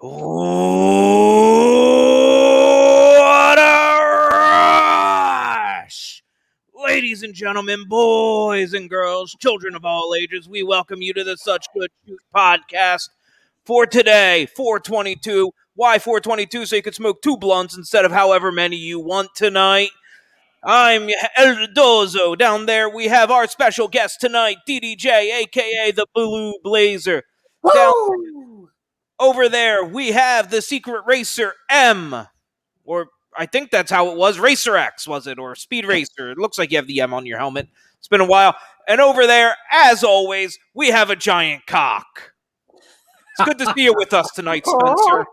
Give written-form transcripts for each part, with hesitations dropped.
What a rush! Ladies and gentlemen, boys and girls, children of all ages, we welcome you to the Such Good Shoot podcast for today, 422. Why 422? So you can smoke 2 blunts instead of however many you want tonight. I'm El Dozo. Down there, we have our special guest tonight, DDJ, a.k.a. the Blue Blazer. Down over there, we have the Secret Racer M, or I think that's how it was. Racer X, was it? Or Speed Racer. It looks like you have the M on your helmet. It's been a while. And over there, as always, we have a giant cock. It's good to see you with us tonight, Spencer.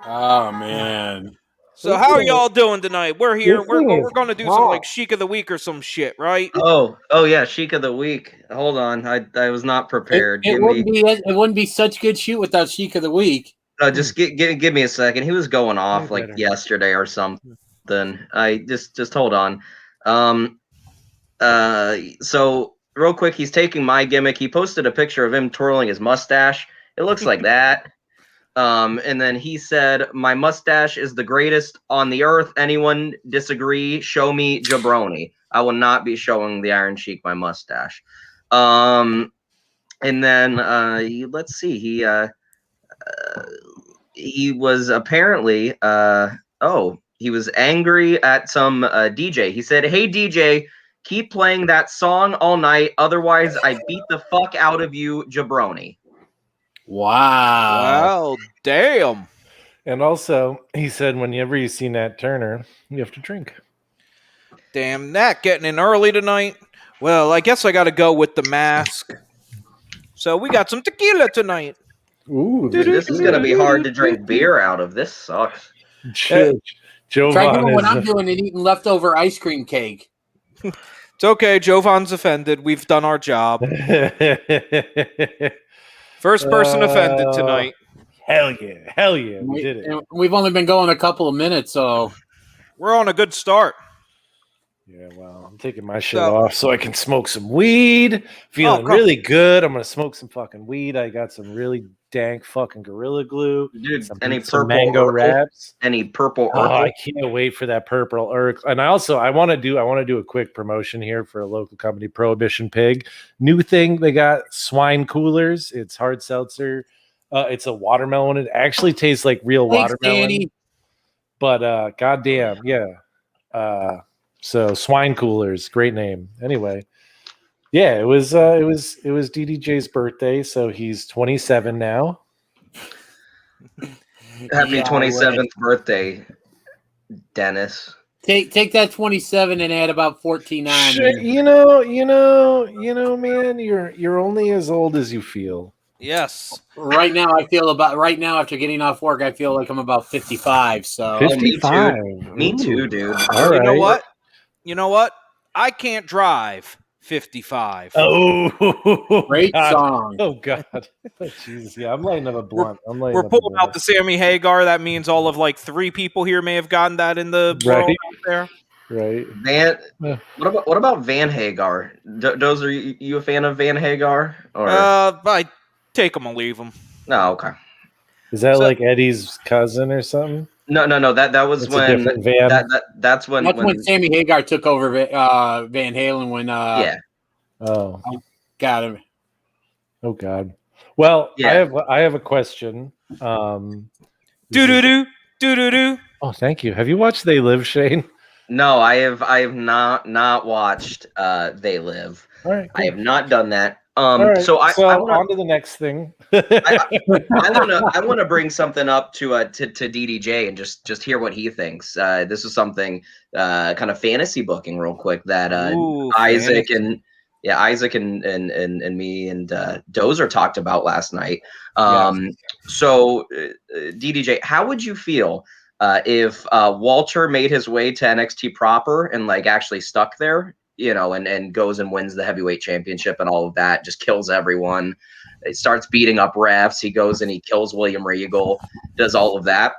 Oh, man. So how are y'all doing tonight? We're here. We're going to do some like Chic of the Week or some shit, right? Oh yeah, Chic of the Week. Hold on, I was not prepared. It wouldn't be such good shoot without Chic of the Week. Just give me a second. He was going off like yesterday or something. I just hold on. So real quick, he's taking my gimmick. He posted a picture of him twirling his mustache. It looks like that. And then he said, "My mustache is the greatest on the earth. Anyone disagree? Show me jabroni. I will not be showing the Iron Sheik my mustache." And then let's see. He was apparently he was angry at some DJ. He said, "Hey DJ, keep playing that song all night. Otherwise, I beat the fuck out of you, jabroni." Wow, damn. And also, he said, whenever you see Nat Turner, you have to drink. Damn, Nat getting in early tonight. Well, I guess I got to go with the mask. So we got some tequila tonight. Ooh, Dude, this is going to be hard to drink beer out of. This sucks. Jovan Try doing what I'm doing and eating leftover ice cream cake. It's okay. Jovan's offended. We've done our job. First person offended tonight. Hell yeah, we did it. We've only been going a couple of minutes, so we're on a good start. Yeah, well, I'm taking my shit off so I can smoke some weed. Feeling really good. I'm gonna smoke some fucking weed. I got some really dank fucking Gorilla Glue. Dude, some purple mango wraps? Any purple Urkel? Oh, I can't wait for that purple Urkel. And I want to do a quick promotion here for a local company, Prohibition Pig. New thing, they got swine coolers. It's hard seltzer. It's a watermelon. It actually tastes like real watermelon. Danny. But goddamn, yeah. So swine coolers, great name. Anyway, yeah, it was DDJ's birthday, so he's 27 now. Happy 27th birthday, Dennis. Take that 27 and add about 14 on. You know, man, you're only as old as you feel. Yes. Right now, after getting off work, I feel like I'm about 55. So 55. Me too, dude. All right. You know what? I can't drive 55. Oh, great God. song. Oh God. Oh, Jesus. Yeah, I'm lighting up a blunt. We're pulling out the Sammy Hagar. That means all of like 3 people here may have gotten that in the world out there. Right. What about Van Hagar? Those are you a fan of Van Hagar? Or I take them or leave them. No, okay. Is that like Eddie's cousin or something? No. That was when Van. That's when Sammy Hagar took over Van Halen. When yeah. Oh, got him. Oh God. Well, yeah. I have a question. Do. Oh, thank you. Have you watched They Live, Shane? No, I have not watched They Live. All right. Cool. I have not done that. Right. So on to the next thing. I want to bring something up to DDJ and just hear what he thinks. This is something kind of fantasy booking real quick that Isaac and me and Dozer talked about last night. So DDJ, how would you feel if Walter made his way to NXT proper and like actually stuck there? You know, and goes and wins the heavyweight championship and all of that, just kills everyone. He starts beating up refs. He goes and he kills William Regal, does all of that.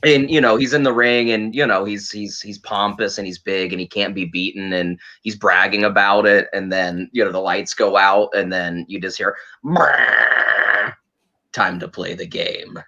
And, you know, he's in the ring and, you know, he's pompous and he's big and he can't be beaten and he's bragging about it. And then, you know, the lights go out and then you just hear, time to play the game.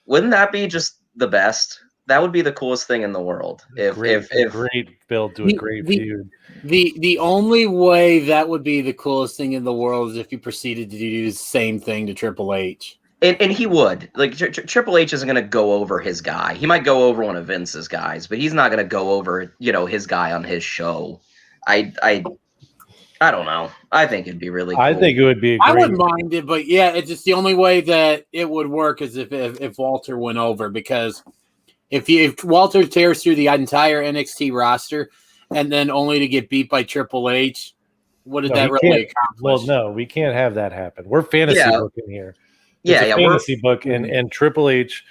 Wouldn't that be just the best? That would be the coolest thing in the world. If Great build to a great feud. The only way that would be the coolest thing in the world is if you proceeded to do the same thing to Triple H. And he would. Like, Triple H isn't going to go over his guy. He might go over one of Vince's guys, but he's not going to go over, his guy on his show. I don't know. I think it'd be really cool. I think it would be I wouldn't mind it, but yeah, it's just the only way that it would work is if Walter went over, because if Walter tears through the entire NXT roster and then only to get beat by Triple H, what did that really accomplish? Well, no, we can't have that happen. We're fantasy booking here. It's a fantasy book, and Triple H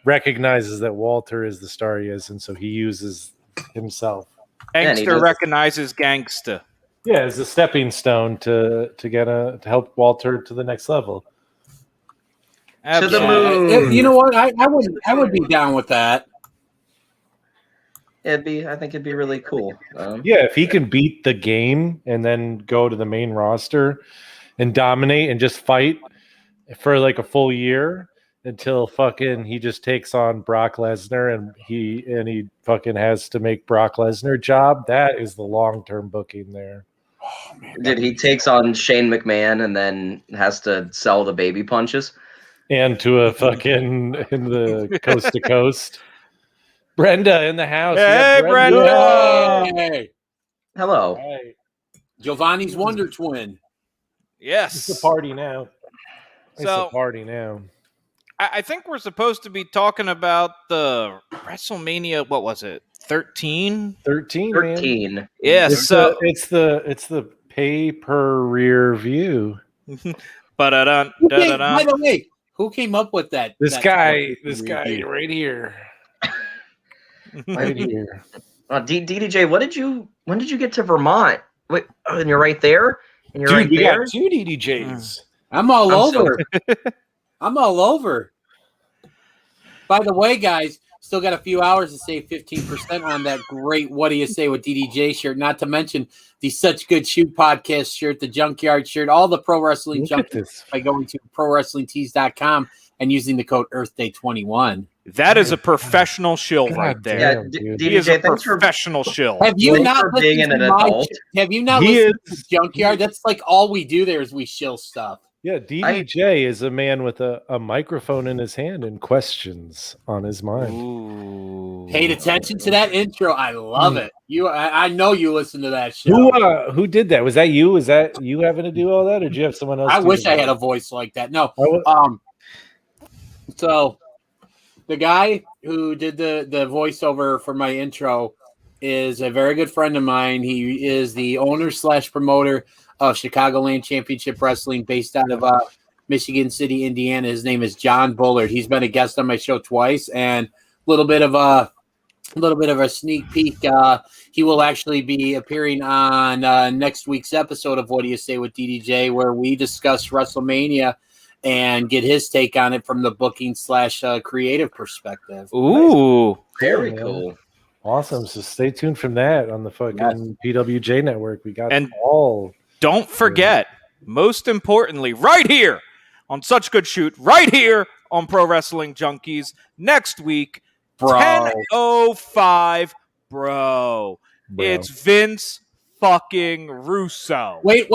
recognizes that Walter is the star he is, and so he uses himself. Gangster recognizes gangsta. Yeah, as a stepping stone to help Walter to the next level. To the moon. You know what? I would be down with that. I think it'd be really cool. If he can beat the game and then go to the main roster and dominate and just fight for like a full year until fucking he just takes on Brock Lesnar and he fucking has to make Brock Lesnar job. That is the long-term booking there. Oh, man, Did he takes on Shane McMahon and then has to sell the baby punches? And to a fucking in the coast to coast. Brenda in the house. Hey, Brenda. Hey. Hello. Right. Giovanni's Wonder Twin. Yes. It's a party now. I think we're supposed to be talking about the WrestleMania. What was it? 13? 13. Yes. It's the pay per rear view. By the way, who came up with that? This guy right here. Right here. DDJ, when did you get to Vermont? Wait, and you're right there? And you're Dude, right there? got 2 DDJs. I'm all over. I'm all over. By the way, guys, still got a few hours to save 15% on that great What Do You Say with DDJ shirt, not to mention the Such Good Shoot podcast shirt, the Junkyard shirt, all the Pro Wrestling junk by going to ProWrestlingTees.com and using the code EarthDay21. That is a professional shill right there. Yeah, He is a professional shill. Have you not being an adult? Have you not listened to Junkyard? That's like all we do there is we shill stuff. Yeah, DDJ is a man with a microphone in his hand and questions on his mind. Ooh. Paid attention to that intro. I love it. I know you listen to that show. Who did that? Was that you? Was that you having to do all that, or did you have someone else? I wish I had a voice like that. No. So the guy who did the voiceover for my intro is a very good friend of mine. He is the owner / promoter of Chicagoland Championship Wrestling, based out of Michigan City, Indiana. His name is John Bullard. He's been a guest on my show twice, and a little bit of a sneak peek. He will actually be appearing on next week's episode of What Do You Say with DDJ, where we discuss WrestleMania and get his take on it from the booking / creative perspective. Ooh, very cool. Awesome. So stay tuned from that on the fucking PWJ network. We got all. Don't forget, most importantly, right here on Such Good Shoot, right here on Pro Wrestling Junkies, next week, 10:05, bro. It's Vince fucking Russo. Wait.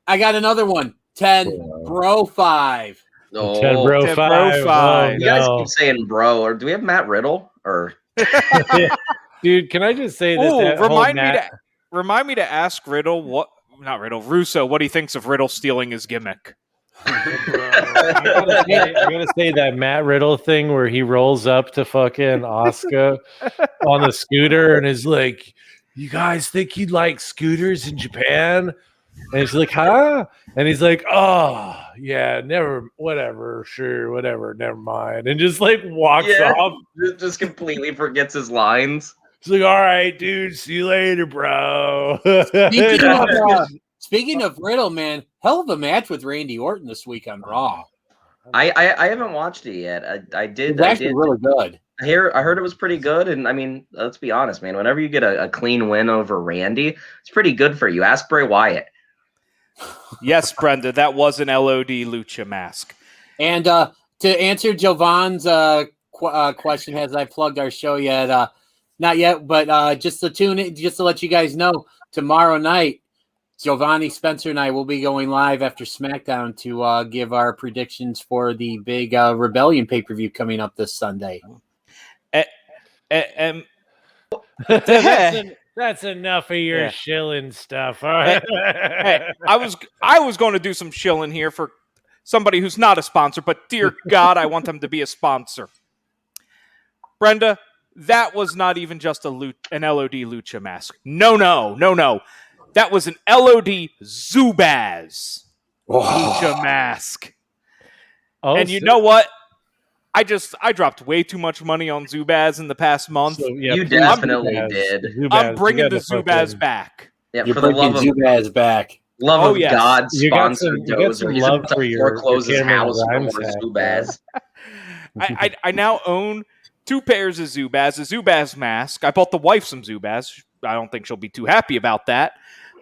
I got another one. 10 bro 5. Oh, 10 bro 10 5. bro 5. You guys keep saying bro, or do we have Matt Riddle? Or dude, can I just say this? Remind me to ask Russo what he thinks of Riddle stealing his gimmick. I gotta say that Matt Riddle thing where he rolls up to fucking Asuka on the scooter and is like, "You guys think he'd like scooters in Japan?" And she's like, "Huh?" And he's like, "Oh, yeah, never mind," and just like walks off. Just completely forgets his lines. He's like, "All right, dude, see you later, bro." Speaking of Riddle, man, hell of a match with Randy Orton this week on Raw. I haven't watched it yet. I did. It's actually really good. I heard it was pretty good, and I mean, let's be honest, man. Whenever you get a clean win over Randy, it's pretty good for you. Ask Bray Wyatt. Yes, Brenda, that was an LOD Lucha mask. And to answer Jovan's question, has I plugged our show yet? Not yet, but just to tune in, just to let you guys know, tomorrow night, Giovanni, Spencer, and I will be going live after SmackDown to give our predictions for the big Rebellion pay-per-view coming up this Sunday. That's enough of your shilling stuff. All Hey, right. I was going to do some shilling here for somebody who's not a sponsor, but dear God, I want them to be a sponsor. Brenda, that was not even just an LOD Lucha mask. No. That was an LOD Zubaz Lucha mask. Oh, and you know what? I dropped way too much money on Zubaz in the past month. So, yeah, You please, definitely Zubaz. did. Zubaz, I'm bringing you the gotta Zubaz fucking- back. Yeah, You're for the love bringing of Zubaz back. love of yes. God, You got sponsor some- you got some Dozer. He's love about to for your foreclose his Cameron house for Grimes more hat, Zubaz. I now own 2 pairs of Zubaz, a Zubaz mask. I bought the wife some Zubaz. I don't think she'll be too happy about that.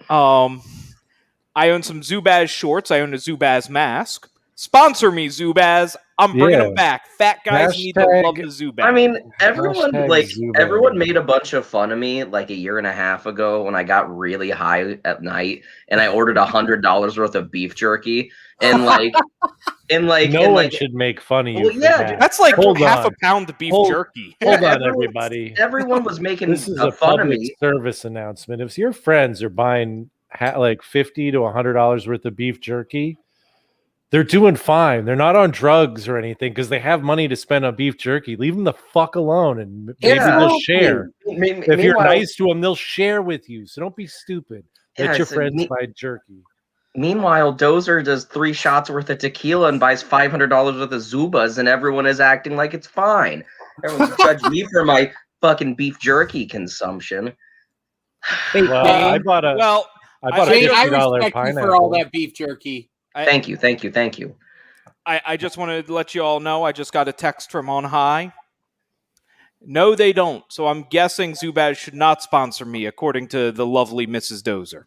I own some Zubaz shorts. I own a Zubaz mask. Sponsor me, Zubaz. I'm bringing them back. Fat guys need to love the Zubaz. I mean, everyone Zubaz. everyone made a bunch of fun of me like a year and a half ago when I got really high at night and I ordered $100 worth of beef jerky and no one should make fun of you. Well, for yeah, that. that's like Hold half on. a pound of beef jerky. Hold on, everyone- everybody. Everyone was making This is a fun of public me. service announcement. If your friends are buying like $50 to $100 worth of beef jerky, they're doing fine. They're not on drugs or anything because they have money to spend on beef jerky. Leave them the fuck alone, and maybe they'll share. If you're nice to them, they'll share with you. So don't be stupid. Let your friends buy jerky. Meanwhile, Dozer does 3 shots worth of tequila and buys $500 worth of Zubas, and everyone is acting like it's fine. Everyone's judging me for my fucking beef jerky consumption. Hey, Well, I bought a Shane, I $50 respect you pineapple for all that beef jerky. Thank you. I just want to let you all know I just got a text from on high. No, they don't. So I'm guessing Zubaz should not sponsor me, according to the lovely Mrs. Dozer.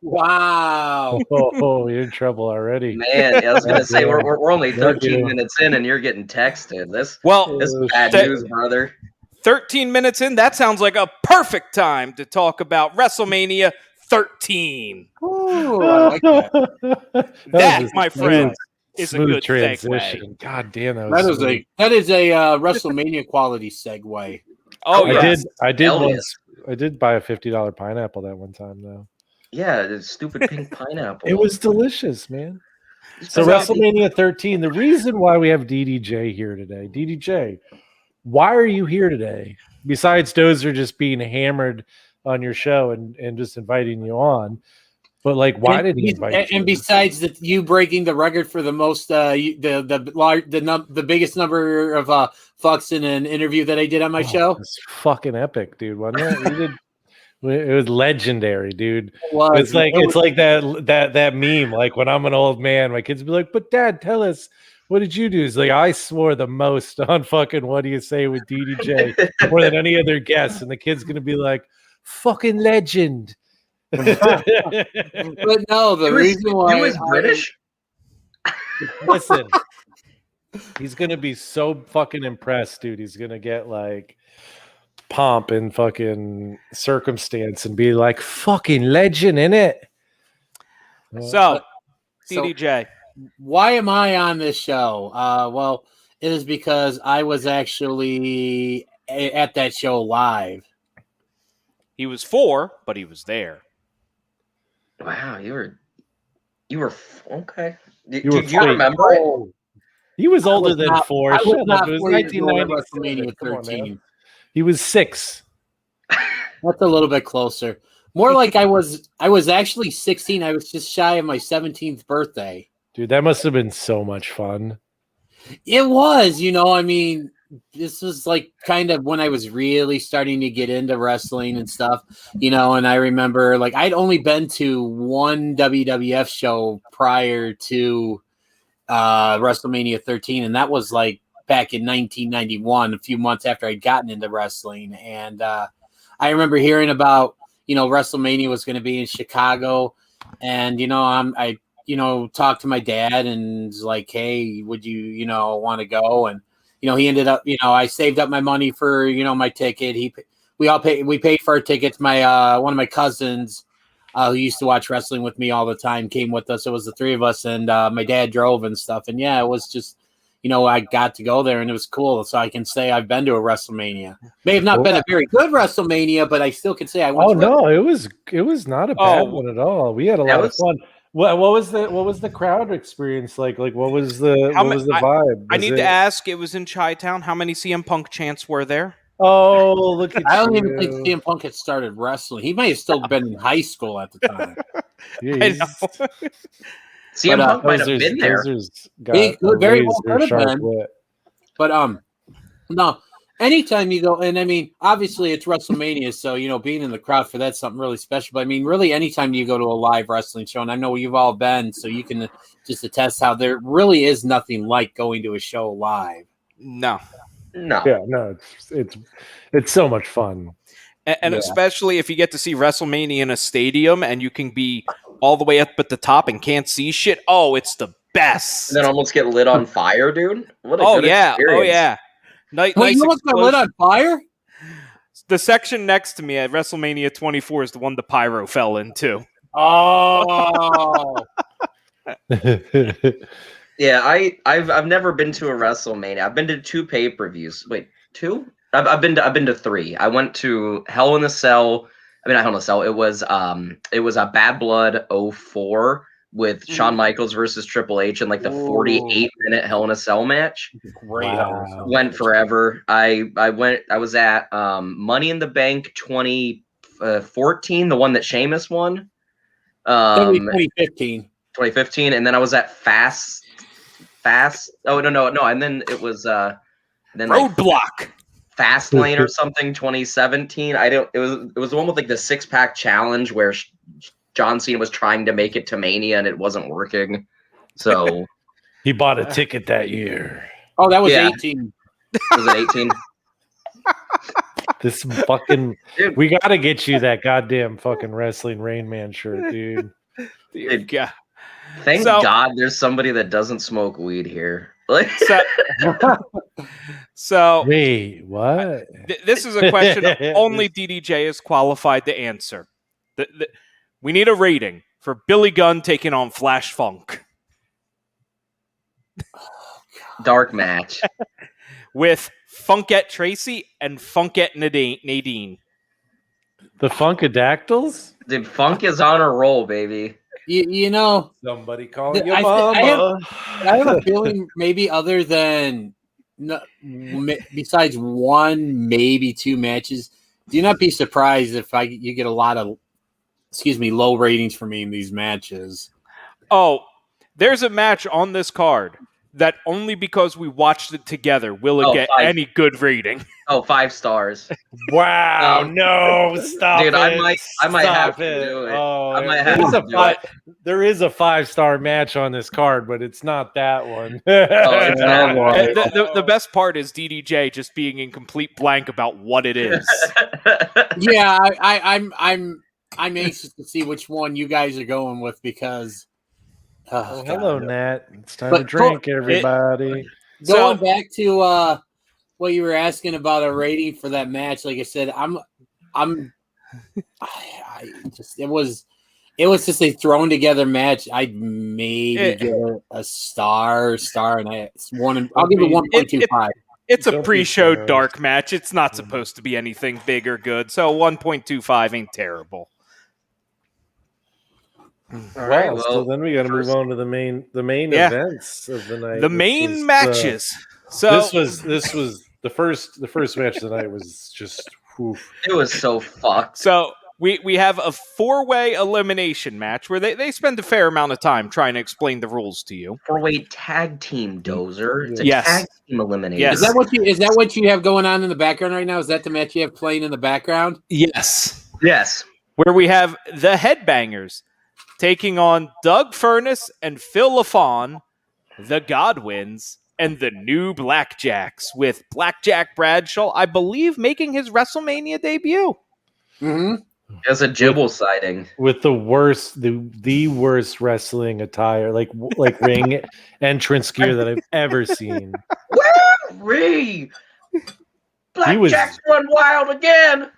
Wow. Oh, you're in trouble already. Man, I was going to say, we're only 13 minutes in and you're getting texted. This is bad news, brother. 13 minutes in, that sounds like a perfect time to talk about WrestleMania 13. Ooh, I like that. That, my friend, is a good transition. segue. God damn, that is a WrestleMania quality segue. Oh, yes. I did buy a $50 pineapple that one time though. Yeah, the stupid pink pineapple. It was delicious, man. So WrestleMania 13. The reason why we have DDJ here today, DDJ, why are you here today? Besides Dozer just being hammered on your show and just inviting you on, but like, why did he invite you? And besides you breaking the record for the most, the biggest number of fucks in an interview that I did on my show, it's fucking epic, dude. Wasn't it? It was legendary, dude. It's like that meme. Like when I'm an old man, my kids be like, "But Dad, tell us, what did you do?" It's like I swore the most on fucking What Do You Say with DDJ more than any other guest, and the kid's gonna be like, "Fucking legend." But no, the reason why he was British. Listen, he's gonna be so fucking impressed, dude. He's gonna get like pomp and fucking circumstance and be like, "Fucking legend, innit?" So, DDJ, why am I on this show? Well, it is because I was actually at that show live. He was 4, but he was there. Wow, you were okay. Do You you remember it? He was older than 4. I was not It was 1990 WrestleMania 13. He was 6. That's a little bit closer. More like I was actually 16. I was just shy of my 17th birthday. Dude, that must have been so much fun. It was, I mean, this was like kind of when I was really starting to get into wrestling and stuff, and I remember like I'd only been to one WWF show prior to WrestleMania 13, and that was like back in 1991, a few months after I'd gotten into wrestling. And I remember hearing about, WrestleMania was going to be in Chicago, and I talked to my dad and was like, hey, would you, want to go? And, he ended up, I saved up my money for, my ticket. We paid for our tickets. My, one of my cousins, who used to watch wrestling with me all the time, came with us. It was the three of us, and my dad drove and stuff. And yeah, it was just, I got to go there, and it was cool. So I can say I've been to a WrestleMania. May have not been a very good WrestleMania, but I still can say I went. Oh no, it was not a bad one at all. We had a lot of fun. What was the crowd experience like? Like what was the vibe? I need to ask. It was in Chi-Town. How many CM Punk chants were there? Oh, look at you! I don't even think CM Punk had started wrestling. He might have still been in high school at the time. I know. CM Punk might have been there. He very well could have been. But no. Anytime you go, and I mean, obviously it's WrestleMania, so being in the crowd for that's something really special. But I mean, really, anytime you go to a live wrestling show, and I know you've all been, so you can just attest how there really is nothing like going to a show live. No. Yeah, no, it's so much fun. And especially if you get to see WrestleMania in a stadium and you can be all the way up at the top and can't see shit. Oh, it's the best. And then almost get lit on fire, dude. What a good experience. Oh, yeah. Wait, you almost got lit on fire? The section next to me at WrestleMania 24 is the one the pyro fell into. Oh. Yeah, I've never been to a WrestleMania. I've been to 2 pay-per-views. Wait, 2? I've been to 3. I went to Hell in a Cell. I mean, not Hell in a Cell. It was a Bad Blood 04 with Shawn Michaels versus Triple H in like the 48-minute Hell in a Cell match. Great. Wow. Went forever. I was at Money in the Bank 2014, the one that Sheamus won. 2015. 2015, and then I was at Fast. Oh no, and then it was then Roadblock. Fastlane or something 2017. It was the one with like the 6-pack challenge where John Cena was trying to make it to Mania and it wasn't working. So he bought a ticket that year. Oh, that was 18. Was it 18? This fucking dude. We gotta get you that goddamn fucking wrestling Rain Man shirt, dude. Yeah. Thank God there's somebody that doesn't smoke weed here. So wait, what? This is a question only DDJ is qualified to answer. We need a rating for Billy Gunn taking on Flash Funk. Dark match. With Funkette Tracy and Funkette Nadine. The Funkadactyls? Dude, Funk is on a roll, baby. Somebody call your mama. I have a feeling maybe other than besides 1, maybe 2 matches, do not be surprised if you get a lot of low ratings for me in these matches. Oh, there's a match on this card that only because we watched it together will it get any good rating. Oh, 5 stars. Wow, no, stop dude, it. I might have to do it. Oh, I might have to do it. There is a 5-star match on this card, but it's not that one. It's not. The best part is DDJ just being in complete blank about what it is. Yeah, I'm anxious to see which one you guys are going with because. Hello, Nat. It's time to drink, everybody. Going back to what you were asking about a rating for that match, like I said, it was just a thrown together match. I'd maybe give it a star, and I'll give it 1.25. It's a pre-show dark match. It's not supposed to be anything big or good, so 1.25 ain't terrible. All right. Well, so then we got to move on to the main events of the night. The main matches. So this was the first match of the night was just. Oof. It was so fucked. So we have a 4-way elimination match where they spend a fair amount of time trying to explain the rules to you. 4-way tag team, Dozer. It's a tag team elimination. Yes. Is that what you have going on in the background right now? Is that the match you have playing in the background? Yes. Where we have the Headbangers taking on Doug Furnace and Phil LaFawn, the Godwins, and the New Blackjacks, with Blackjack Bradshaw, I believe, making his WrestleMania debut. Mm-hmm. It's a Jibble sighting. with the worst, the worst wrestling attire, like ring entrance gear that I've ever seen. Woo-wee! He Blackjack's run wild again.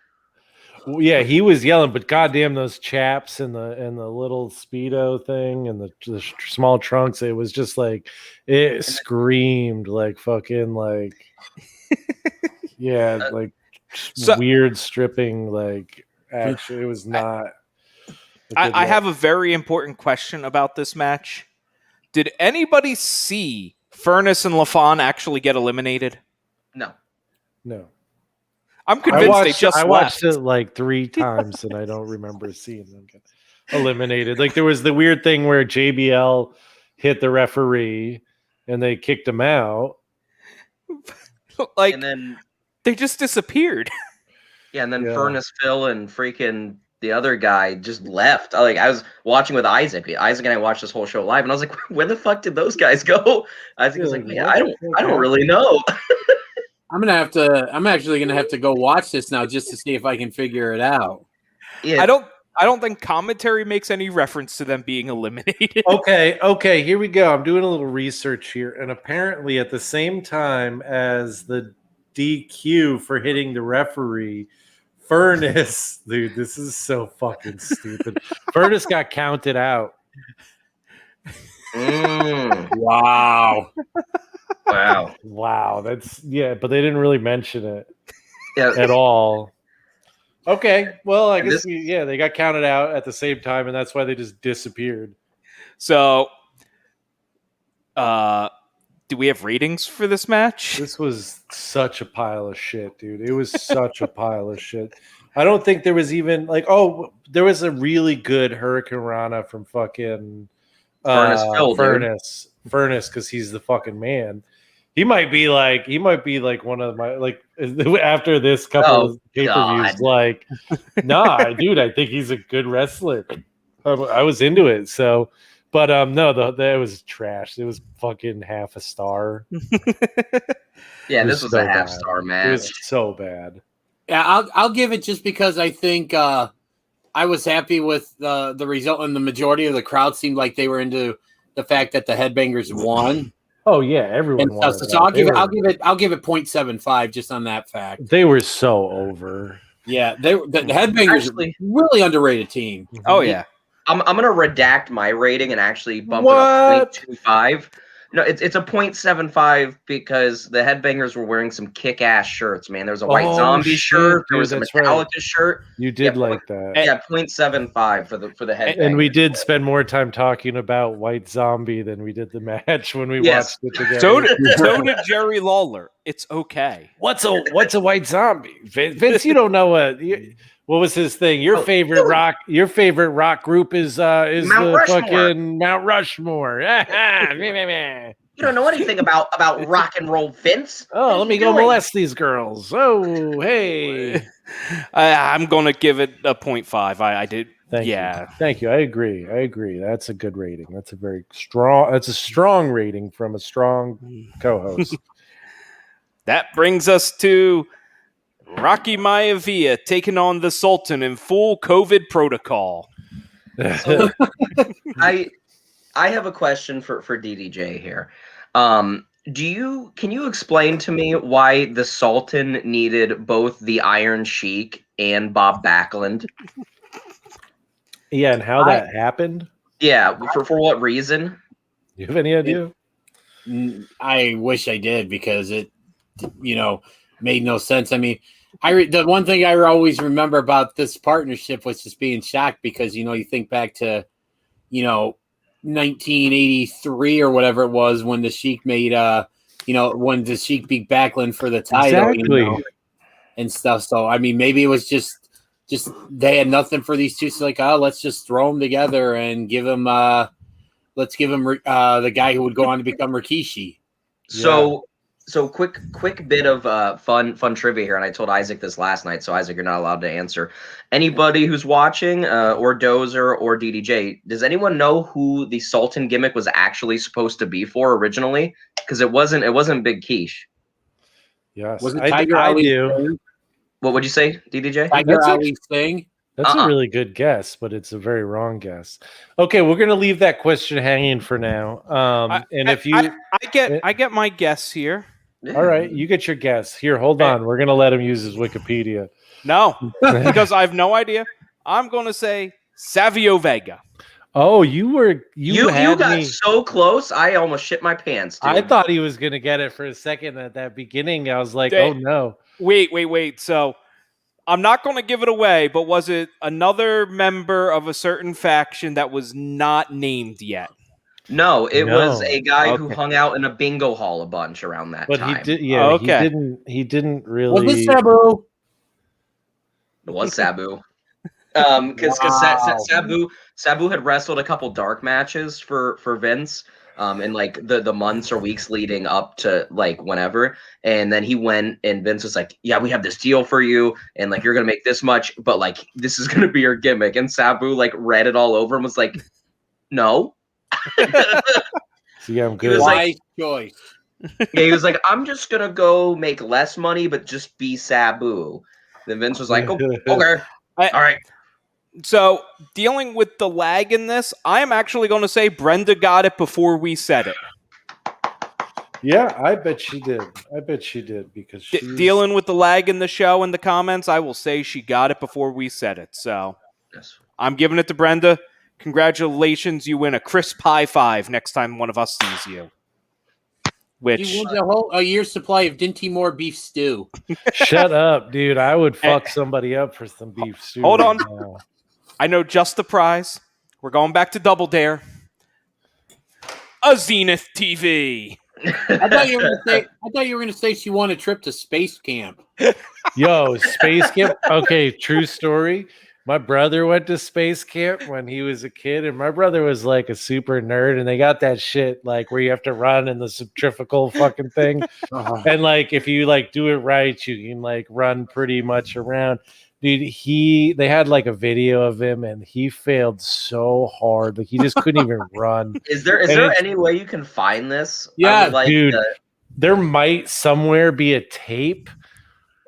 Yeah, he was yelling, but goddamn those chaps and the little speedo thing and the small trunks, it was just like it screamed like fucking like yeah, like weird stripping like action. It was not. I have a very important question about this match. Did anybody see Furnace and LaFon actually get eliminated? No. I'm convinced they just I left. watched it like 3 times and I don't remember seeing them get eliminated. Like there was the weird thing where JBL hit the referee and they kicked him out. Like, and then they just disappeared. Yeah, and then Furnace Phil and freaking the other guy just left. I was watching with Isaac. Isaac and I watched this whole show live, and I was like, "Where the fuck did those guys go?" Isaac was like, "Man, I don't really know." I'm actually gonna have to go watch this now just to see if I can figure it out. Yeah. I don't think commentary makes any reference to them being eliminated. Okay, here we go. I'm doing a little research here, and apparently at the same time as the DQ for hitting the referee, Furnace, dude, this is so fucking stupid. Furnace got counted out. Wow. Wow, that's but they didn't really mention it at all. Okay, well, I guess they got counted out at the same time, and that's why they just disappeared. So, do we have ratings for this match? This was such a pile of shit, dude. It was such a pile of shit. I don't think there was even there was a really good Hurricane Rana from fucking Furnace, because he's the fucking man. He might be like one of my after this couple of pay-per-views, like, nah, dude, I think he's a good wrestler. I was into it, so. But no, that was trash. It was fucking half a star. Yeah, this was a half-star match. It was so bad. Yeah, I'll give it just because I think I was happy with the result, and the majority of the crowd seemed like they were into the fact that the Headbangers won. Oh yeah, everyone won. So I'll give it 0.75 just on that fact. They were so over. Yeah, the Headbangers are really underrated team. Oh yeah. I'm gonna redact my rating and actually bump it up 0.25. No, it's a 0.75 because the Headbangers were wearing some kick-ass shirts, man. There was a White Zombie shirt, there was a Metallica shirt. You did like that. Yeah, 0.75 for the Headbangers. And we did spend more time talking about White Zombie than we did the match when we watched it together. So did Jerry Lawler. It's okay. What's a White Zombie? Vince, you don't know what was his thing? Your favorite rock group is the fucking Mount Rushmore. You don't know anything about rock and roll, Vince. Oh, let me go molest these girls. Oh, hey. I'm gonna give it a 0.5. I did. Thank you. I agree. That's a good rating. That's a very strong. That's a strong rating from a strong co-host. That brings us to Rocky Maivia taking on the Sultan in full COVID protocol. So, I have a question for DDJ here. Can you explain to me why the Sultan needed both the Iron Sheik and Bob Backlund? Yeah, and how that happened? Yeah, for what reason? You have any idea? I wish I did because it, made no sense. I mean, the one thing I always remember about this partnership was just being shocked because, you think back to, 1983 or whatever it was when the Sheik made, when the Sheik beat Backlund for the title, and stuff. So, I mean, maybe it was just they had nothing for these two. So like, let's just throw them together and give them, let's give him the guy who would go on to become Rikishi. So quick bit of fun trivia here, and I told Isaac this last night. So Isaac, you're not allowed to answer. Anybody who's watching, or Dozer or DDJ, does anyone know who the Sultan gimmick was actually supposed to be for originally? Because it wasn't Big Quiche. Yes, was it Tiger I Ali do. Singh? What would you say, DDJ? Tiger Ali Singh. That's a really good guess, but it's a very wrong guess. Okay, we're gonna leave that question hanging for now. I get my guess here. All right, you get your guess. Here, hold on. We're gonna let him use his Wikipedia. No, because I have no idea. I'm going to say Savio Vega. Oh, you got me so close. I almost shit my pants, dude. I thought he was gonna get it for a second at that beginning. I was like, oh no. Wait. So I'm not going to give it away, but was it another member of a certain faction that was not named yet? No, it was a guy who hung out in a bingo hall a bunch around that time. But he did, yeah. Okay. He didn't really. Was it Sabu? It was Sabu. Because Sabu had wrestled a couple dark matches for Vince in like the months or weeks leading up to like whenever, and then he went and Vince was like, yeah, we have this deal for you and like you're gonna make this much, but like this is gonna be your gimmick. And Sabu like read it all over and was like, no. See, I'm good. Wise choice. Yeah, he was like, I'm just gonna go make less money but just be Sabu. Then Vince was like, oh, okay. All right. So, dealing with the lag in this, I am actually going to say Brenda got it before we said it. Yeah, I bet she did. Because dealing with the lag in the show and the comments, I will say she got it before we said it. So, yes. I'm giving it to Brenda. Congratulations, you win a crisp high five next time one of us sees you. Which you won a year's supply of Dinty Moore beef stew. Shut up, dude. I would fuck somebody up for some beef stew. Hold on. I know just the prize. We're going back to Double Dare. A Zenith TV. I thought you were gonna say she won a trip to space camp. Yo, space camp. Okay, true story. My brother went to space camp when he was a kid, and my brother was like a super nerd, and they got that shit like where you have to run in the centrifugal fucking thing. And like if you like do it right, you can like run pretty much around. Dude, they had like a video of him and he failed so hard. Like he just couldn't even run. Is there any way you can find this? Yeah, dude, there might somewhere be a tape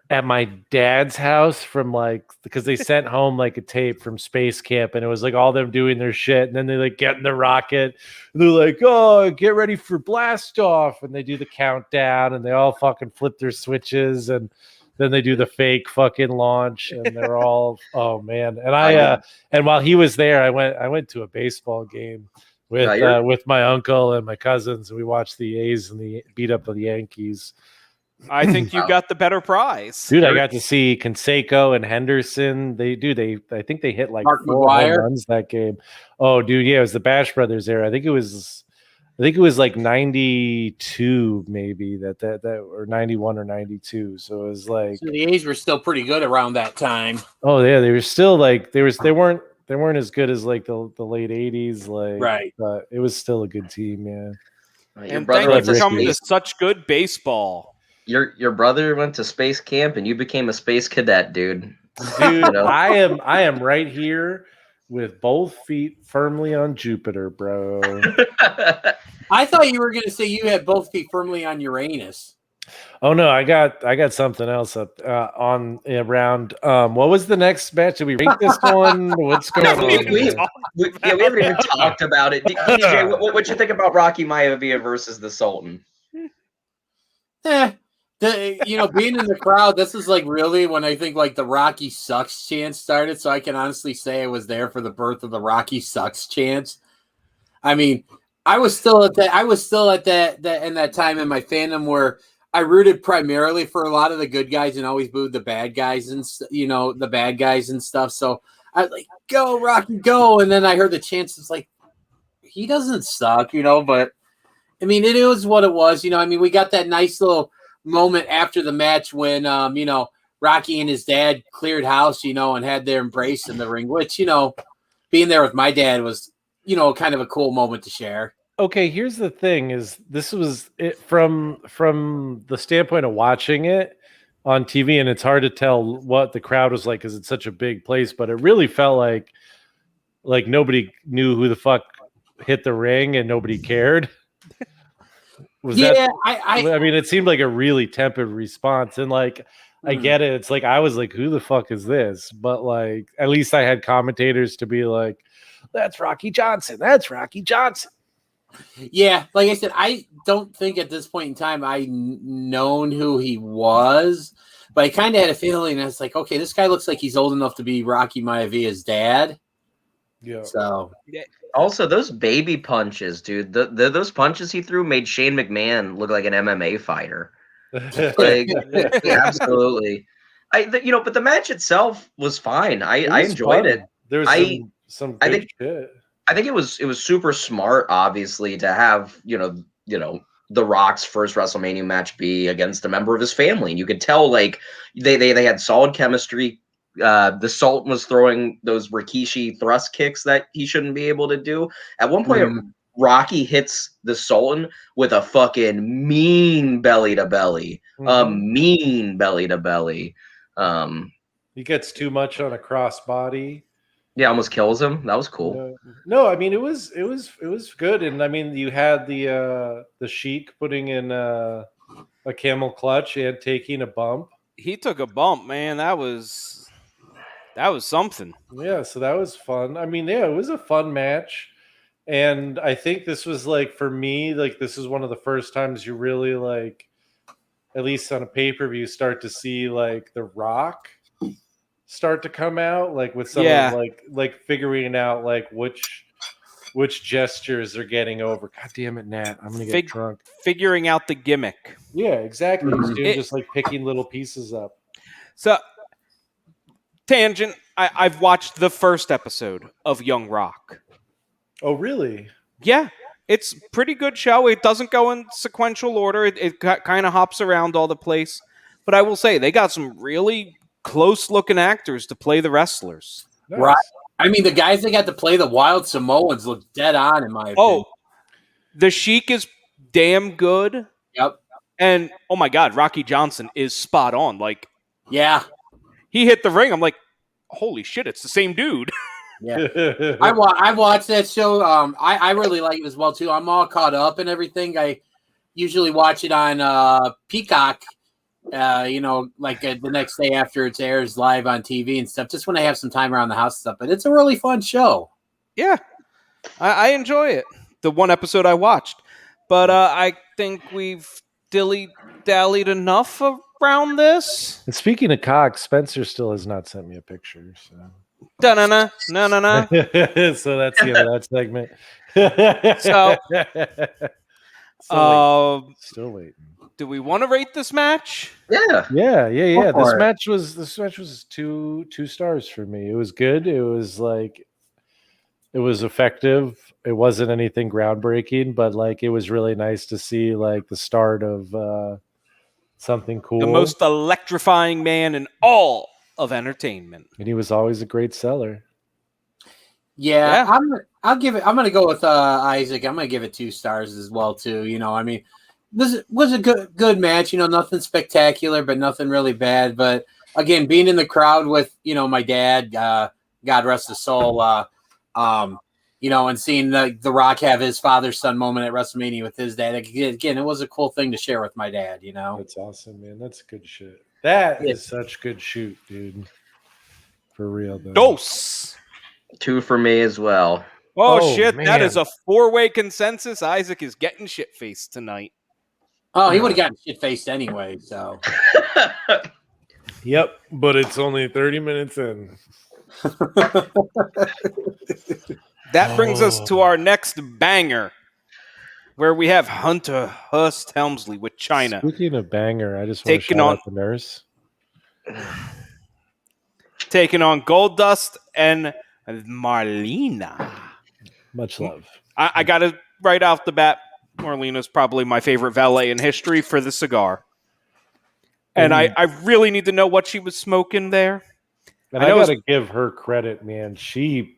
at my dad's house from like, because they sent home like a tape from space camp and it was like all them doing their shit. And then they like get in the rocket and they're like, oh, get ready for blast off. And they do the countdown and they all fucking flip their switches and then they do the fake fucking launch and they're all, oh man. And and while he was there, I went to a baseball game with my uncle and my cousins. And we watched the A's and the beat up of the Yankees. I think you got the better prize. Dude, I got to see Canseco and Henderson. I think they hit like Mark 4 McGwire. home runs that game. Oh, dude, yeah, it was the Bash Brothers era. I think it was like 92 maybe that or 91 or 92. So it was like the A's were still pretty good around that time. Oh yeah, they were still like they weren't as good as like the late 80s like right. But it was still a good team, yeah. And thank you for coming to such good baseball. Your brother went to space camp and you became a space cadet, dude. Dude, you know? I am right here with both feet firmly on Jupiter, bro. I thought you were going to say you had both feet firmly on Uranus. Oh no, I got something else up on around. What was the next match? Did we rank this one? What's going on? We haven't even talked about it. DJ, what you think about Rocky Maivia versus the Sultan? Being in the crowd, this is like really when I think like the Rocky Sucks chant started. So I can honestly say I was there for the birth of the Rocky Sucks chants. I mean, I was still at that in that time in my fandom where I rooted primarily for a lot of the good guys and always booed the bad guys and the bad guys and stuff. So I was like, go Rocky, go. And then I heard the chants. It's like, he doesn't suck, but I mean, it was what it was. I mean, we got that nice little moment after the match when Rocky and his dad cleared house, and had their embrace in the ring, which, being there with my dad was, kind of a cool moment to share. Okay, here's the thing is this was it from the standpoint of watching it on TV, and it's hard to tell what the crowd was like because it's such a big place, but it really felt like nobody knew who the fuck hit the ring and nobody cared. I mean, it seemed like a really tepid response, and like I get it. It's like I was like, who the fuck is this? But like at least I had commentators to be like, that's Rocky Johnson. That's Rocky Johnson. Yeah, like I said, I don't think at this point in time I known who he was, but I kind of had a feeling. I was like, okay, this guy looks like he's old enough to be Rocky Maivaia's dad. Yeah. So Also, those baby punches, dude. Those punches he threw made Shane McMahon look like an MMA fighter. Like, absolutely. But the match itself was fine. I enjoyed it. There was some good shit. I think it was super smart, obviously, to have The Rock's first WrestleMania match be against a member of his family, and you could tell like they had solid chemistry. The Sultan was throwing those Rikishi thrust kicks that he shouldn't be able to do. At one point, Rocky hits the Sultan with a fucking mean belly to belly, mean belly to belly. He gets too much on a crossbody. Yeah, almost kills him. That was cool. No, I mean it was good, and I mean you had the Sheik putting in a camel clutch and taking a bump. He took a bump, man. That was something. Yeah, so that was fun. I mean, yeah, it was a fun match, and I think this was like for me, like this is one of the first times you really like, at least on a pay-per-view, start to see like The Rock start to come out, like with some of like figuring out like which gestures are getting over. God damn it, Nat! I'm gonna get drunk. Figuring out the gimmick. Yeah, exactly. He's doing just like picking little pieces up. So, tangent. I've watched the first episode of Young Rock. Oh, really? Yeah, it's a pretty good show. It doesn't go in sequential order. It kind of hops around all the place. But I will say they got some really close-looking actors to play the wrestlers. Nice. Right. I mean, the guys that got to play the Wild Samoans look dead on, in my opinion. Oh, the Sheik is damn good. Yep. And, oh my God, Rocky Johnson is spot on. Like, yeah. He hit the ring. I'm like, holy shit, it's the same dude. Yeah. I watched that show. I really like it as well, too. I'm all caught up and everything. I usually watch it on Peacock. The next day after it airs live on TV and stuff, just when I have some time around the house and stuff. But it's a really fun show. Yeah, I enjoy it. The one episode I watched. But I think we've dilly-dallied enough around this. And speaking of cock, Spencer still has not sent me a picture. So. No. So that's the end of that segment. Still waiting. Do we want to rate this match? Yeah. This match was two stars for me. It was good. It was effective. It wasn't anything groundbreaking, but like it was really nice to see like the start of something cool. The most electrifying man in all of entertainment. And he was always a great seller. Yeah. I'm going to go with Isaac. I'm going to give it 2 stars as well too. I mean, this was a good match. Nothing spectacular, but nothing really bad. But again, being in the crowd with my dad, God rest his soul, and seeing the Rock have his father-son moment at WrestleMania with his dad. Again, it was a cool thing to share with my dad. That's awesome, man. That's good shit. That is such good shoot, dude. For real, though. Dose. 2 for me as well. Oh shit! Man. That is a 4-way consensus. Isaac is getting shit-faced tonight. Oh, he would have gotten shit-faced anyway, so. Yep, but it's only 30 minutes in. That brings us to our next banger, where we have Hunter Hurst Helmsley with China. Speaking of banger, I just want to shout out the nurse. Taking on Goldust and Marlena. Much love. I got to right off the bat, Marlena's probably my favorite valet in history for the cigar. And I really need to know what she was smoking there. And I got to give her credit, man. She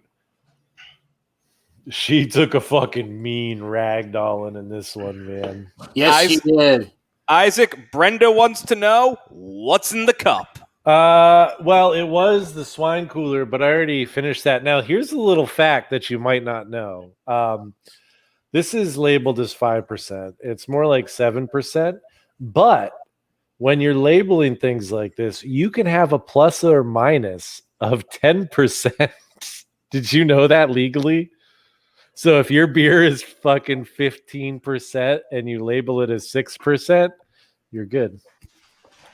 took a fucking mean ragdolling in this one, man. Yes, she did. Isaac, Brenda wants to know what's in the cup. Well, it was the swine cooler, but I already finished that. Now, here's a little fact that you might not know. This is labeled as 5%. It's more like 7%, but when you're labeling things like this, you can have a plus or minus of 10%. Did you know that legally? So if your beer is fucking 15% and you label it as 6%, you're good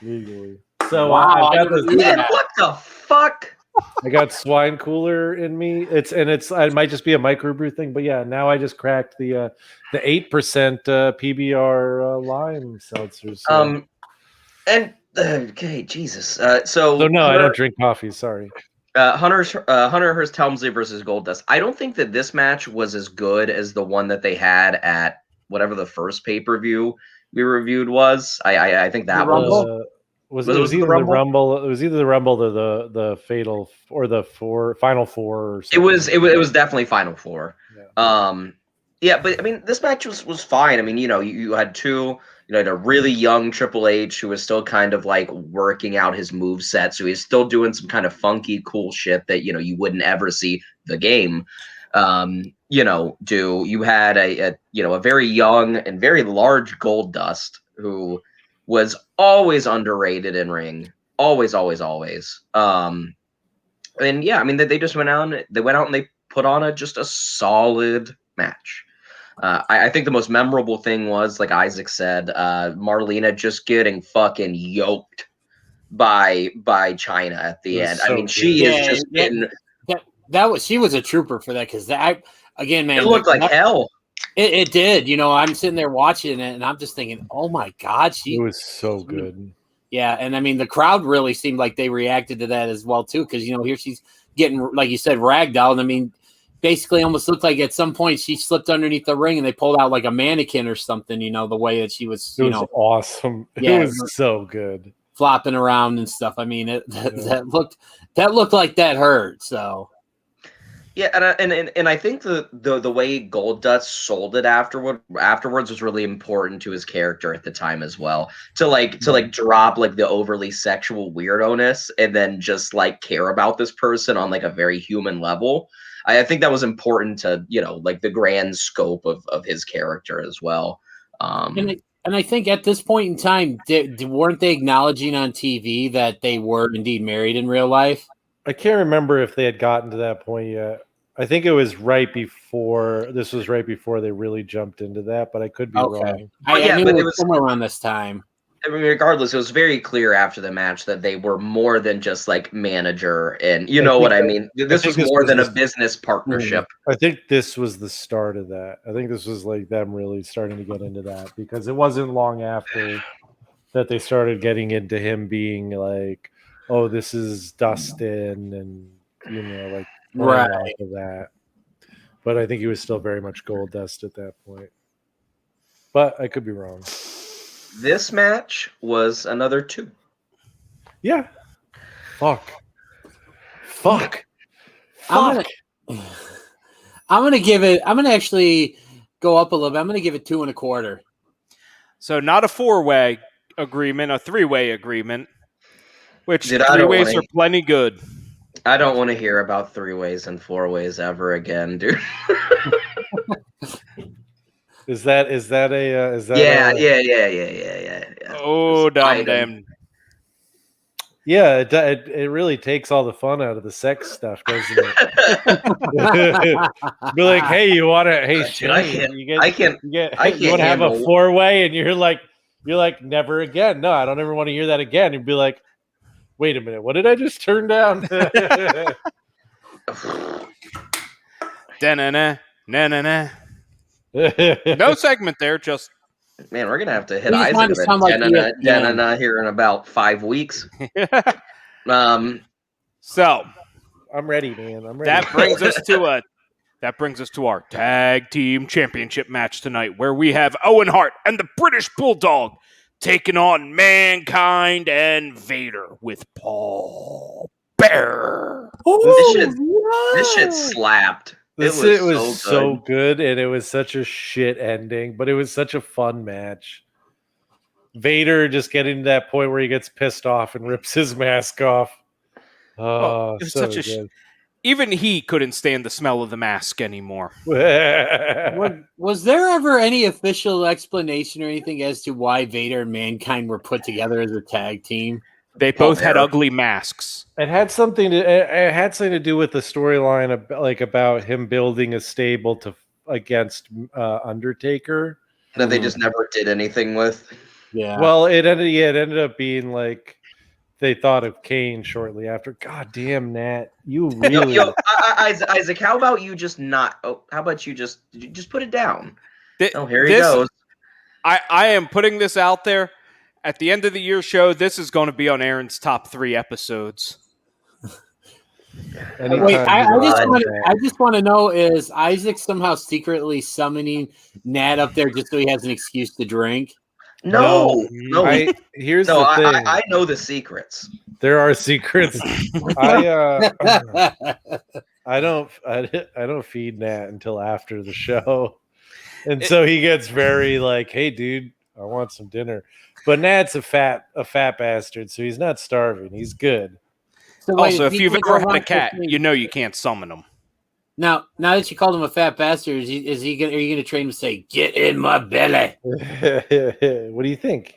legally. So Wow, I've I got never this. knew Man, that. what the fuck? I got swine cooler in me. It might just be a microbrew thing, but yeah, now I just cracked the 8% PBR lime seltzer. So. And okay, Jesus. So So no, I don't drink coffee. Sorry. Hunter Hearst Helmsley versus Goldust. I don't think that this match was as good as the one that they had at whatever the first pay-per-view we reviewed was. I think that was Rumble? It was it the either the Rumble? Rumble. It was either the Rumble or the Fatal or the Final Four or It something. was definitely Final Four. Yeah. Yeah, but I mean, this match was fine. I mean, you had two, had a really young Triple H who was still kind of like working out his move set, so he's still doing some kind of funky, cool shit that you wouldn't ever see the game, do. You had a very young and very large Goldust who was always underrated in ring, always, always, always. And yeah, I mean, they just went out and they put on just a solid match. I think the most memorable thing was, like Isaac said, Marlena just getting fucking yoked by China at the It was end. I so mean, she good. is just getting. She was a trooper for that because that again, man, It looked like hell. It did. I'm sitting there watching it and I'm just thinking, oh my god, It was so good. Yeah, and I mean the crowd really seemed like they reacted to that as well too, because here she's getting, like you said, ragdolled. I mean, basically almost looked like at some point she slipped underneath the ring and they pulled out like a mannequin or something. The way that she was, It was awesome. Yeah, it was so good, flopping around and stuff. I mean, that looked like that hurt. So. Yeah, and I think the way Goldust sold it afterwards was really important to his character at the time as well. To drop like the overly sexual weirdo-ness and then just like care about this person on like a very human level. I think that was important to like the grand scope of his character as well. And I think at this point in time, weren't they acknowledging on TV that they were indeed married in real life? I can't remember if they had gotten to that point yet. I think it was right before. This was right before they really jumped into that, but I could be wrong. I knew it was somewhere around this time. I mean, regardless, it was very clear after the match that they were more than just like manager, and you know what I mean. This was more than a business partnership. I think this was the start of that. I think this was like them really starting to get into that, because it wasn't long after that they started getting into him being like, "Oh, this is Dustin," and like right off of that. But I think he was still very much Goldust at that point. But I could be wrong. This match was another 2. Yeah. Fuck. I'm gonna actually go up a little bit. I'm gonna give it 2 1/4. So not a 4-way agreement, a 3-way agreement. Which Dude, 3-ways are plenty good. I don't want to hear about 3-ways and 4-ways ever again, dude. Is that Yeah. Oh, damn. Yeah, it really takes all the fun out of the sex stuff, doesn't it? Be like, hey, you want to? Hey, Shane, I can't. You want to have a 4-way, and you're like, never again. No, I don't ever want to hear that again. You'd be like, wait a minute, what did I just turn down? Da-na-na. No segment there, just. Man, we're gonna have to hit Isaac with here in about 5 weeks. So I'm ready, man. I'm ready. That brings us to our tag team championship match tonight, where we have Owen Hart and the British Bulldog taking on Mankind and Vader with Paul Bear. This shit slapped. It was so good, and it was such a shit ending, but it was such a fun match. Vader just getting to that point where he gets pissed off and rips his mask off. Oh, it was so such a good. Even he couldn't stand the smell of the mask anymore. Was there ever any official explanation or anything as to why Vader and Mankind were put together as a tag team? They both had ugly masks. It had something to do with the storyline about him building a stable against Undertaker that they just never did anything with. Yeah. Well, it ended up being like they thought of Kane shortly after. God damn, Nat, you really. Isaac, how about you just not? Oh, how about you just put it down? Here he goes. I am putting this out there. At the end of the year show, this is going to be on Aaron's top 3 episodes. Wait, I just want to know, is Isaac somehow secretly summoning Nat up there just so he has an excuse to drink? No. Here's the thing. I know the secrets. There are secrets. I don't feed Nat until after the show, and so he gets very like, "Hey, dude, I want some dinner." But Nat's a fat bastard, so he's not starving. He's good. So also, if you've ever had a cat, you know you can't summon him. Now that you called him a fat bastard, are you gonna train him to say, "Get in my belly"? What do you think?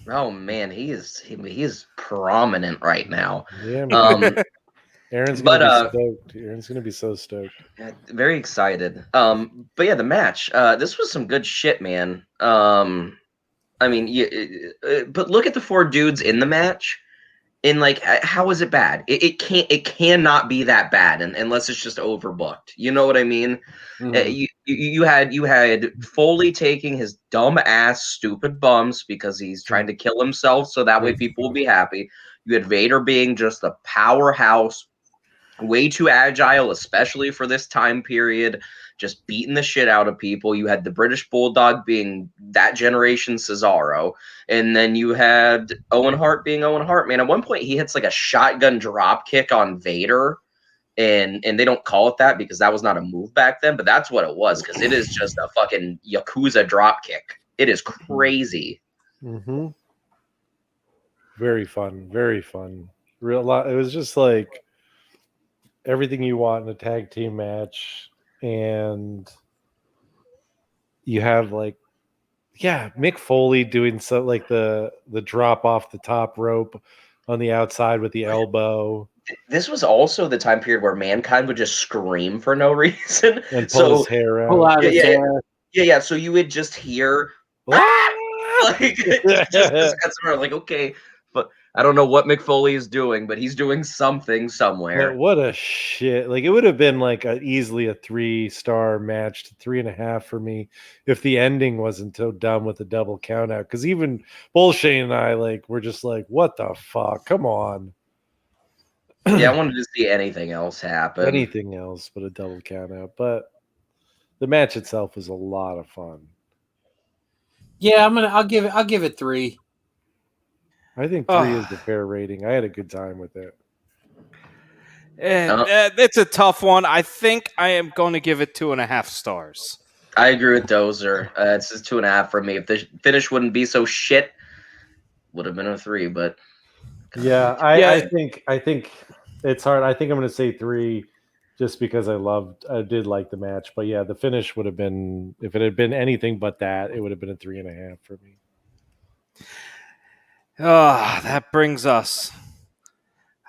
Oh man, he is prominent right now. Yeah, Aaron's gonna be stoked. Aaron's gonna be so stoked. Very excited. But yeah, the match. This was some good shit, man. I mean, but look at the 4 dudes in the match, and like, how is it bad? It cannot be that bad, unless it's just overbooked. You know what I mean? Mm-hmm. You had Foley taking his dumb ass stupid bumps because he's trying to kill himself, so that way people will be happy. You had Vader being just a powerhouse, way too agile, especially for this time period, just beating the shit out of people. You had the British Bulldog being that generation Cesaro, and then you had Owen Hart being Owen Hart. Man, at one point he hits like a shotgun drop kick on Vader, and they don't call it that because that was not a move back then, but that's what it was, because it is just a fucking Yakuza drop kick. It is crazy. Mm-hmm. Very fun. Very fun. It was just like everything you want in a tag team match. And you have Mick Foley doing so, like the drop off the top rope on the outside with the elbow. This was also the time period where Mankind would just scream for no reason and pull his hair out. Pull out his hair. Yeah. So you would just hear like okay, but I don't know what Mick Foley is doing, but he's doing something somewhere. But what a shit! Like, it would have been like easily a 3-star match to 3.5 for me if the ending wasn't so dumb with the double count out. Because even Bullshane and I were just like, "What the fuck? Come on!" Yeah, I wanted to see anything else happen. Anything else but a double count out. But the match itself was a lot of fun. Yeah, I'll give it 3. I think 3 is the fair rating. I had a good time with it. It's a tough one. I think I am going to give it 2.5 stars. I agree with Dozer. It's just 2.5 for me. If the finish wouldn't be so shit, would have been a 3. But yeah, I think it's hard. I think I'm going to say 3, just because I did like the match. But yeah, the finish would have been, if it had been anything but that, it would have been a 3.5 for me. That brings us.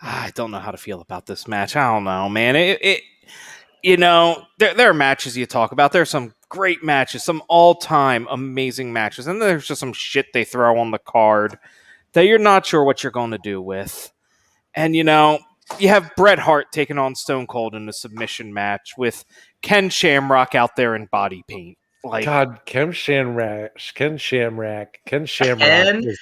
I don't know how to feel about this match. I don't know, man. There are matches you talk about. There are some great matches, some all-time amazing matches, and there's just some shit they throw on the card that you're not sure what you're going to do with. And you have Bret Hart taking on Stone Cold in a submission match with Ken Shamrock out there in body paint. God, Ken Shamrock. Ken Shamrock. Ken Shamrock. Is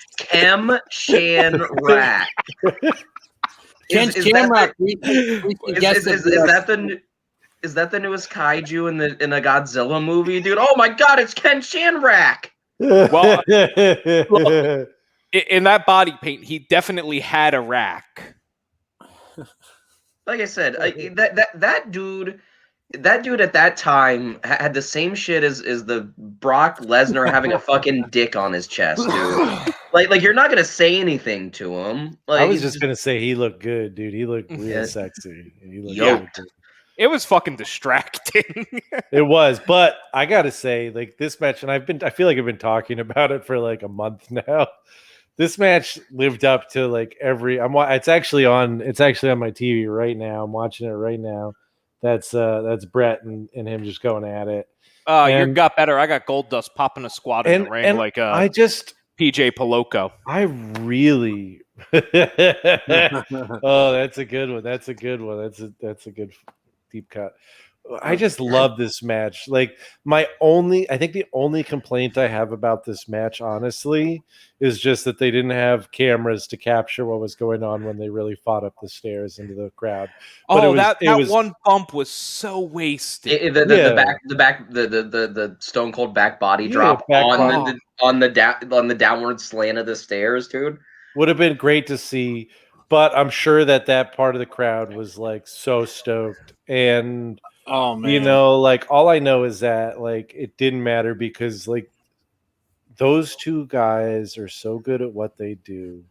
that the newest kaiju in the Godzilla movie, dude? Oh my God, it's Ken Shamrock. Well, look, in that body paint, he definitely had a rack. Like I said, that dude at that time had the same shit as the Brock Lesnar having a fucking dick on his chest, dude. Like you're not gonna say anything to him. I was just gonna say he looked good, dude. He looked real sexy. He looked yoked. It was fucking distracting. It was, but I gotta say, like this match, and I feel like I've been talking about it for like a month now. This match lived up to like it's actually on my TV right now. I'm watching it right now. That's Brett and him just going at it. You got better. I got Gold Dust popping a squat in the ring like PJ Poloco. I really oh, that's a good one. That's a good one. That's a good deep cut. I just love this match. Like I think the only complaint I have about this match, honestly, is just that they didn't have cameras to capture what was going on when they really fought up the stairs into the crowd. But that one bump was so wasted. The Stone Cold back body drop on the downward slant of the stairs, dude. Would have been great to see, but I'm sure that part of the crowd was like so stoked. And oh man, you know, like all I know is that like it didn't matter because like those two guys are so good at what they do.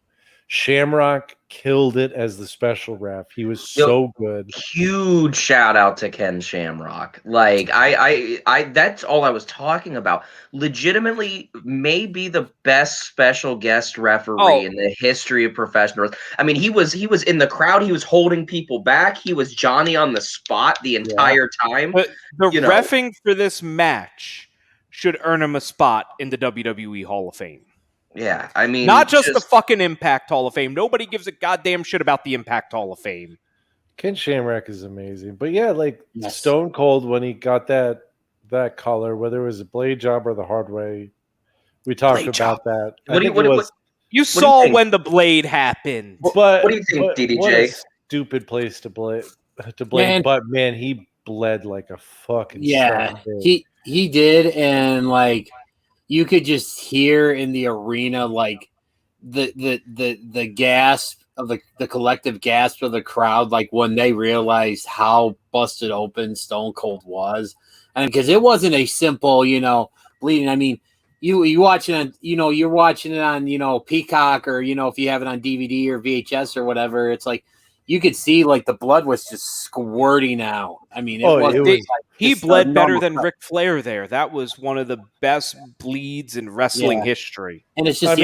Shamrock killed it as the special ref. He was so good. Huge shout out to Ken Shamrock. Like I that's all I was talking about. Legitimately maybe the best special guest referee in the history of professional. I mean, he was in the crowd, he was holding people back. He was Johnny on the spot the entire time. But the reffing for this match should earn him a spot in the WWE Hall of Fame. Yeah, I mean, not just the fucking Impact Hall of Fame. Nobody gives a goddamn shit about the Impact Hall of Fame. Ken Shamrock is amazing. But yeah, like Stone Cold when he got that color, whether it was a blade job or the hard way, we talked about that. You saw when the blade happened. What do you think, DDJ? What a stupid place to blame. But man, he bled like a fucking he did, and like you could just hear in the arena like the gasp of the collective gasp of the crowd, like when they realized how busted open Stone Cold was, and because it wasn't a simple, bleeding. I mean, you watching on, you're watching it on, Peacock, or if you have it on DVD or VHS or whatever, it's like you could see like the blood was just squirting out. I mean, he bled better than Ric Flair there. That was one of the best bleeds in wrestling history. And it's just,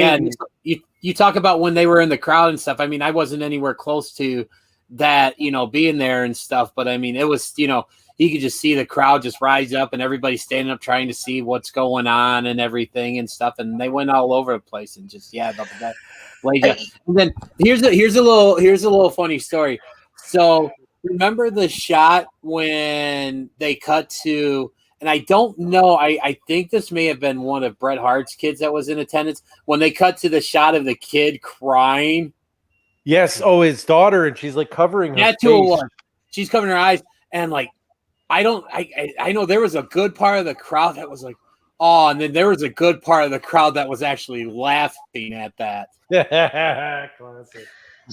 you talk about when they were in the crowd and stuff. I mean, I wasn't anywhere close to that, being there and stuff. But I mean, it was, you could just see the crowd just rise up and everybody standing up trying to see what's going on and everything and stuff. And they went all over the place and just, that. And then here's a little funny story. So remember the shot when they cut to, and I don't know, I think this may have been one of Bret Hart's kids that was in attendance, when they cut to the shot of the kid crying. Yes. Oh, his daughter, and she's like covering her face. She's covering her eyes, and like I know there was a good part of the crowd that was like, oh, and then there was a good part of the crowd that was actually laughing at that. Classic.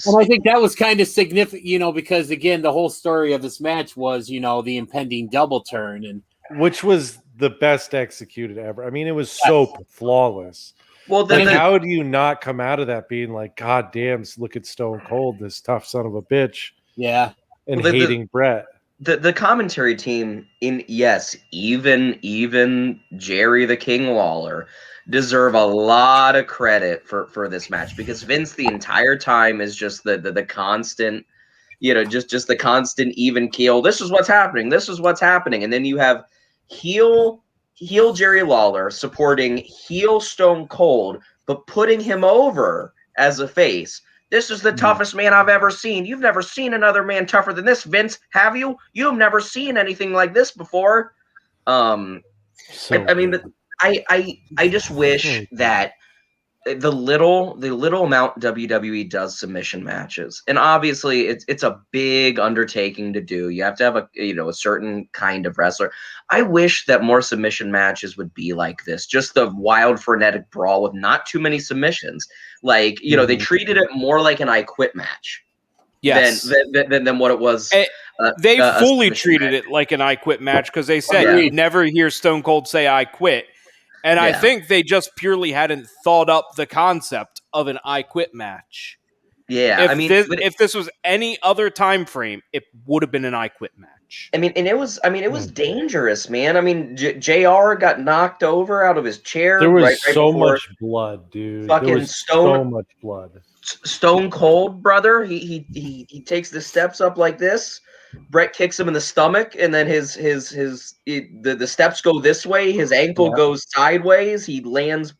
And I think that was kind of significant, because again, the whole story of this match was, the impending double turn, and which was the best executed ever. I mean, it was so flawless. Well, then how do you not come out of that being like, God damn, look at Stone Cold, this tough son of a bitch. Yeah. And hating Brett. The commentary team even Jerry the King Lawler deserve a lot of credit for this match, because Vince the entire time is just the constant, just the constant even keel. This is what's happening. This is what's happening. And then you have heel Jerry Lawler supporting heel Stone Cold, but putting him over as a face. This is the toughest man I've ever seen. You've never seen another man tougher than this, Vince, have you? You've never seen anything like this before. I just wish that the little amount WWE does submission matches, and obviously it's a big undertaking to do. You have to have a certain kind of wrestler. I wish that more submission matches would be like this, just the wild frenetic brawl with not too many submissions. Like, they treated it more like an I Quit match. Yes. Than what it was. They fully treated it like an I Quit match, because they said you'd never hear Stone Cold say I quit. And I think they just purely hadn't thought up the concept of an I Quit match. Yeah, if this was any other time frame, it would have been an I Quit match. match. I mean, it was dangerous, man. I mean, JR got knocked over out of his chair. There was right so before much blood, dude. fucking There was so much blood. Stone Cold, brother. He takes the steps up like this. Brett kicks him in the stomach, and then the steps go this way. His ankle goes sideways. He lands,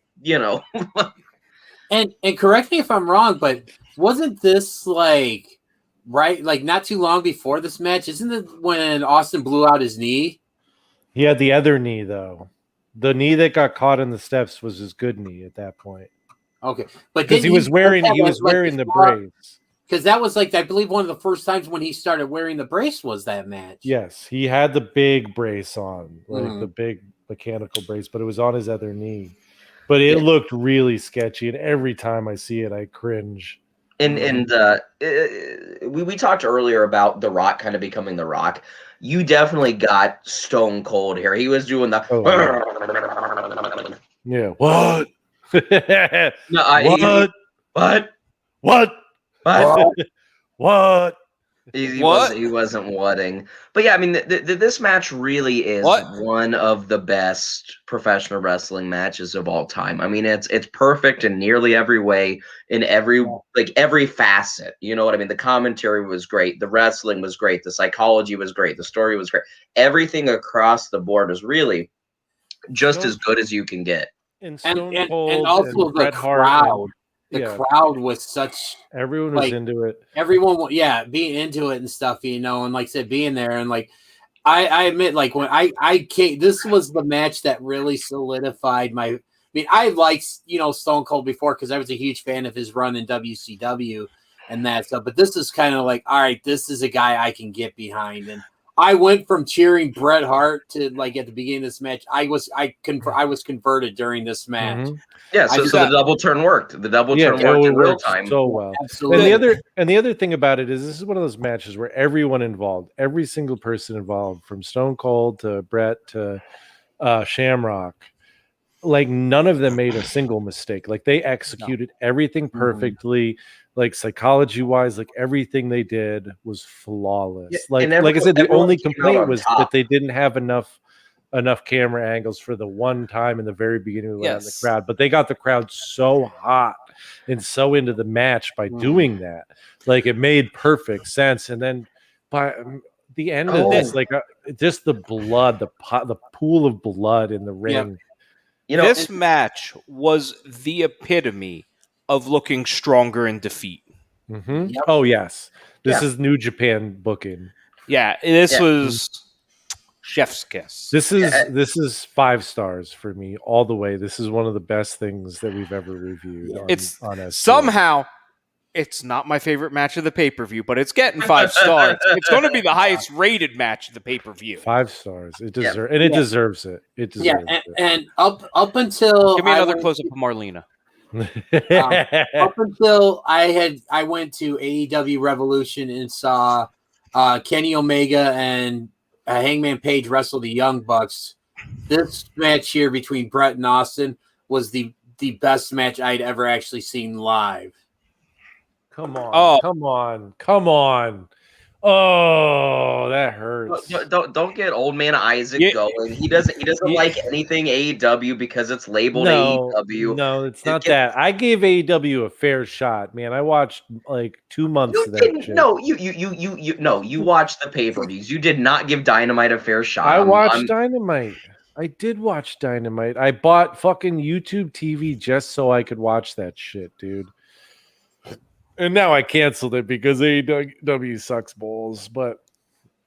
And correct me if I'm wrong, but wasn't this like not too long before this match? Isn't it when Austin blew out his knee? He had the other knee though. The knee that got caught in the steps was his good knee at that point. Okay, but because he was wearing the brace. Because that was I believe one of the first times when he started wearing the brace was that match. Yes, he had the big brace on, the big mechanical brace, but it was on his other knee. But it looked really sketchy, and every time I see it, I cringe. And we talked earlier about The Rock kind of becoming The Rock. You definitely got Stone Cold here. He was doing the what? No, what? He wasn't whatting. But yeah, I mean, this match really is one of the best professional wrestling matches of all time. I mean, it's perfect in nearly every way, in every facet. You know what I mean? The commentary was great. The wrestling was great. The psychology was great. The story was great. Everything across the board is really just as good as you can get. And Stone Cold and also the crowd. The crowd was such. Everyone was into it. Everyone, being into it and stuff, and like I said, being there, and I admit, when I came, this was the match that really solidified my. I mean, I liked Stone Cold before because I was a huge fan of his run in WCW and that stuff. But this is kind of all right, this is a guy I can get behind, and I went from cheering Bret Hart to at the beginning of this match. I was converted during this match. Mm-hmm. Yeah, so the double turn worked. The double turn worked in real time. So well. Absolutely. And the other thing about it is this is one of those matches where everyone involved, every single person involved, from Stone Cold to Bret to Shamrock, none of them made a single mistake. They executed everything perfectly. Psychology wise, everything they did was flawless. Like I said, the only complaint was that they didn't have enough camera angles for the one time in the very beginning of the crowd, but they got the crowd so hot and so into the match by doing that. It made perfect sense. And then by the end of this, just the blood, the pool of blood in the ring. This match was the epitome of looking stronger in defeat. Mm-hmm. Yep. Oh yes, this is New Japan booking. Yeah, this was chef's kiss. This is 5 stars for me all the way. This is one of the best things that we've ever reviewed. Somehow it's not my favorite match of the pay-per-view, but it's getting 5 stars. It's going to be the highest rated match of the pay-per-view. 5 stars. It deserves it. It deserves it. And up until give me another close-up of Marlena. Up until I went to AEW Revolution and saw Kenny Omega and Hangman Page wrestle the Young Bucks. This match here between Bret and Austin was the best match I'd ever actually seen live. Come on. Oh, that hurts. Don't get old man Isaac going. He doesn't like anything AEW because it's labeled AEW. No, it's not that. I gave AEW a fair shot, man. I watched 2 months of that shit. No, you watched the pay-per-views. You did not give Dynamite a fair shot. I watched Dynamite. I did watch Dynamite. I bought fucking YouTube TV just so I could watch that shit, dude. And now I canceled it because AEW sucks balls, but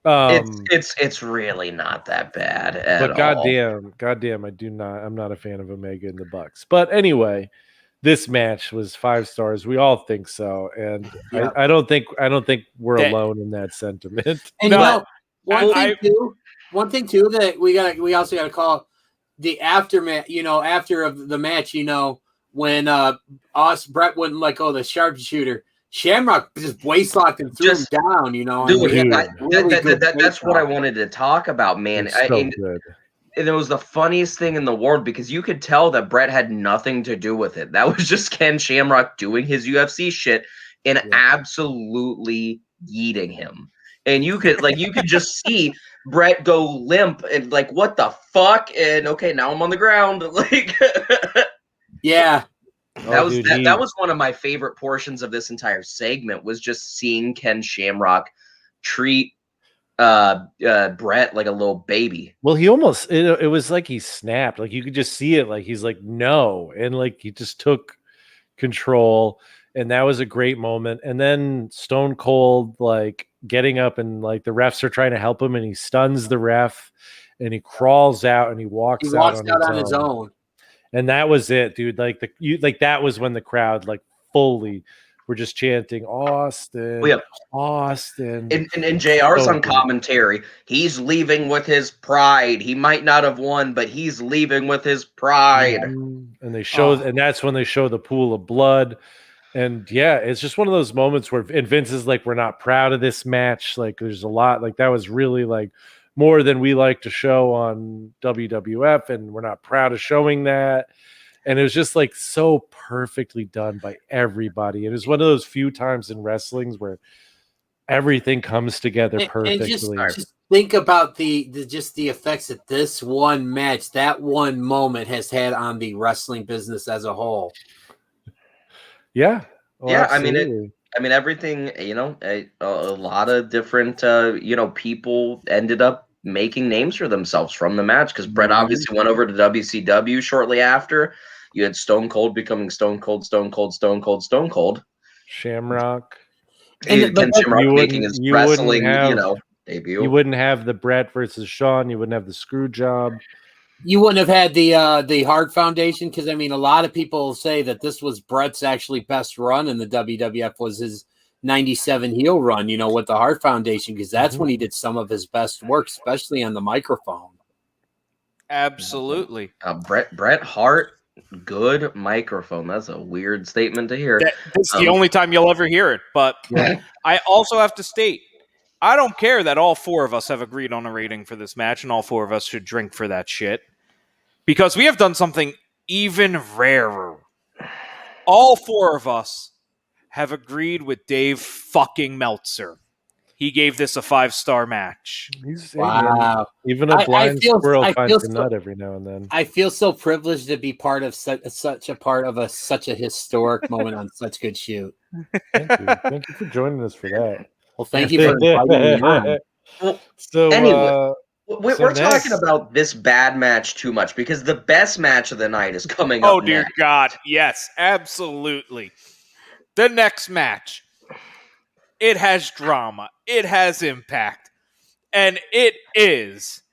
it's really not that bad at all. Goddamn, I'm not a fan of Omega and the Bucks. But anyway, this match was 5 stars. We all think so, and I don't think we're alone in that sentiment. And one thing too that we also got to call the aftermath. After of the match, when Bret wouldn't let go of the sharpshooter, Shamrock just waistlocked and threw him down. That's what I wanted to talk about, man. Good. And it was the funniest thing in the world because you could tell that Bret had nothing to do with it. That was just Ken Shamrock doing his UFC shit and absolutely yeeting him. and you could just see Brett go limp and like, what the fuck? And okay, now I'm on the ground. Like, Yeah. that dude, that was one of my favorite portions of this entire segment, was just seeing Ken Shamrock treat Brett like a little baby. Well, he almost it was like he snapped. Like you could just see it. Like he's like no, and like he just took control, and that was a great moment. And then Stone Cold like getting up, and like the refs are trying to help him, and he stuns the ref, and he crawls out, and he walks out on his own. And that was it, dude. Like that was when the crowd like fully were just chanting Austin, Austin. And JR's on commentary. He's leaving with his pride. He might not have won, but he's leaving with his pride. And they show, and that's when they show the pool of blood. And yeah, it's just one of those moments where, and Vince is like, we're not proud of this match. Like there's a lot, like that was really like more than we like to show on WWF, and we're not proud of showing that. And it was just like so perfectly done by everybody. It was one of those few times in wrestlings where everything comes together perfectly. And just think about the effects that this one match, that one moment has had on the wrestling business as a whole. Yeah. Oh, yeah. Absolutely. I mean, everything, you know, a lot of different, you know, people ended up making names for themselves from the match, because Brett obviously went over to WCW shortly after. You had Stone Cold becoming Stone Cold Shamrock. And Ken Shamrock making his wrestling, debut. You wouldn't have the Brett versus Shawn. You wouldn't have the screw job. You wouldn't have had the Hart Foundation, because I mean, a lot of people say that this was Brett's actually best run in the WWF, was his 97 heel run, you know, with the Hart Foundation, because that's when he did some of his best work, especially on the microphone. Absolutely. Bret Hart, good microphone. That's a weird statement to hear. This is the only time you'll ever hear it. But I also have to state, I don't care that all four of us have agreed on a rating for this match, and all four of us should drink for that shit, because we have done something even rarer. All four of us have agreed with Dave fucking Meltzer. He gave this a 5-star match. Wow. Even a blind squirrel finds a nut every now and then. I feel so privileged to be part of such a historic moment on such good shoot. Thank you for joining us for that. Well, thank you for inviting me on. Well, so anyway, we're talking about this bad match too much, because the best match of the night is coming up. Oh, dear God. Yes, absolutely. The next match. It has drama. It has impact. And it is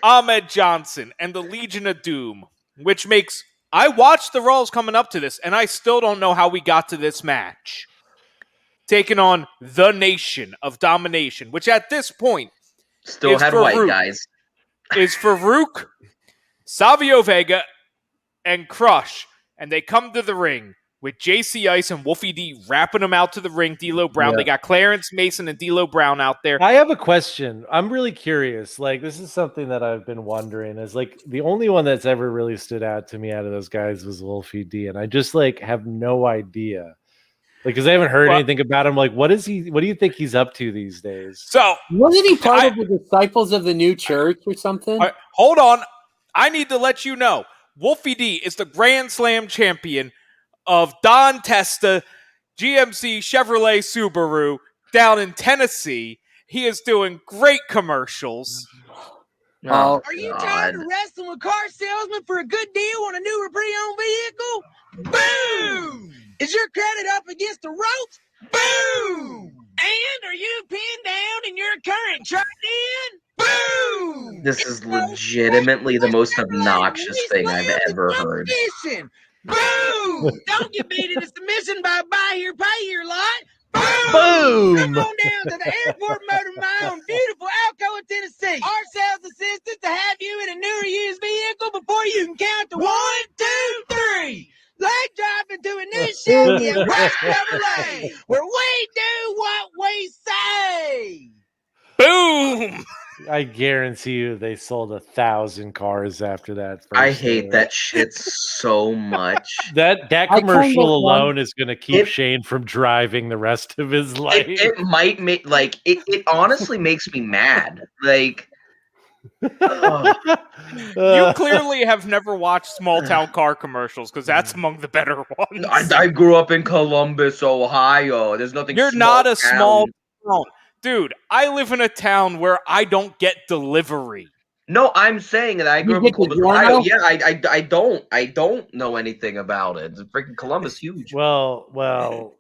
Ahmed Johnson and the Legion of Doom, which makes... I watched the Raws coming up to this, and I still don't know how we got to this match. Taking on the Nation of Domination, which at this point... Still had white guys. Is Farouk, Savio Vega, and Crush. And they come to the ring with JC Ice and Wolfie D wrapping them out to the ring. D'Lo Brown. Yeah. They got Clarence Mason and D'Lo Brown out there. I have a question. I'm really curious. Like, this is something that I've been wondering. Is like the only one that's ever really stood out to me out of those guys was Wolfie D, and I just like have no idea. Like, because I haven't heard anything about him. Like, what is he? What do you think he's up to these days? So wasn't he part of the Disciples of the New Church or something? Hold on. I need to let you know. Wolfie D is the Grand Slam champion of Don Testa GMC Chevrolet Subaru down in Tennessee. He is doing great commercials. Are you tired of wrestling with car salesmen for a good deal on a new or pre-owned vehicle? Boom! Is your credit up against the ropes? Boom! And are you pinned down in your current trade-in? Boom! This is legitimately the most obnoxious thing I've ever heard. Boom! Don't get beat into submission by buy here, pay here lot. Boom! Come on down to the Airport Motor Mile in beautiful Alcoa, Tennessee. Our sales assistant to have you in a new or used vehicle before you can count to 1, 2, 3. Leg drive into a new Chevy and West Chevrolet, where we do what we say. Boom! I guarantee you they sold 1,000 cars after that. I hate that shit so much. That commercial alone is going to keep Shane from driving the rest of his life. It might make it honestly makes me mad. Like, you clearly have never watched small town car commercials because that's among the better ones. I grew up in Columbus, Ohio. There's nothing. You're not a small town, dude. I live in a town where I don't get delivery. No, I'm saying that I grew up in Columbus, Ohio. Yeah, I don't know anything about it. It's freaking Columbus, huge. Well,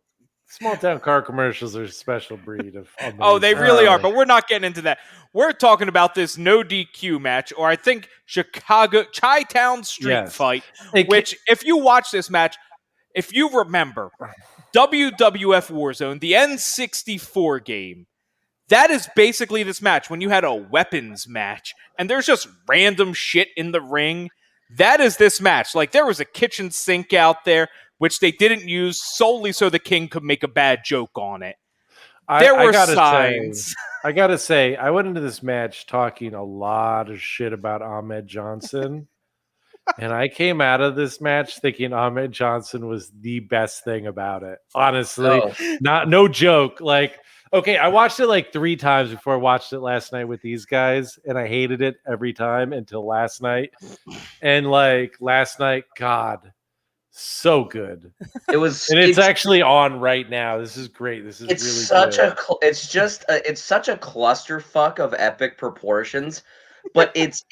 small town car commercials are a special breed of. Oh, they really are, but we're not getting into that. We're talking about this no DQ match, or I think Chicago Chi-Town Street Fight, which, if you watch this match, if you remember WWF Warzone, the N64 game, that is basically this match when you had a weapons match and there's just random shit in the ring. That is this match. Like, there was a kitchen sink out there, which they didn't use solely so the King could make a bad joke on it. There were signs. I gotta say, I went into this match talking a lot of shit about Ahmed Johnson. And I came out of this match thinking Ahmed Johnson was the best thing about it. Honestly, no joke. Like, okay, I watched it like 3 times before I watched it last night with these guys, and I hated it every time until last night. And like last night, God, so good. It was, and it's actually on right now. This is great. This is really such good. It's such a clusterfuck of epic proportions. But it's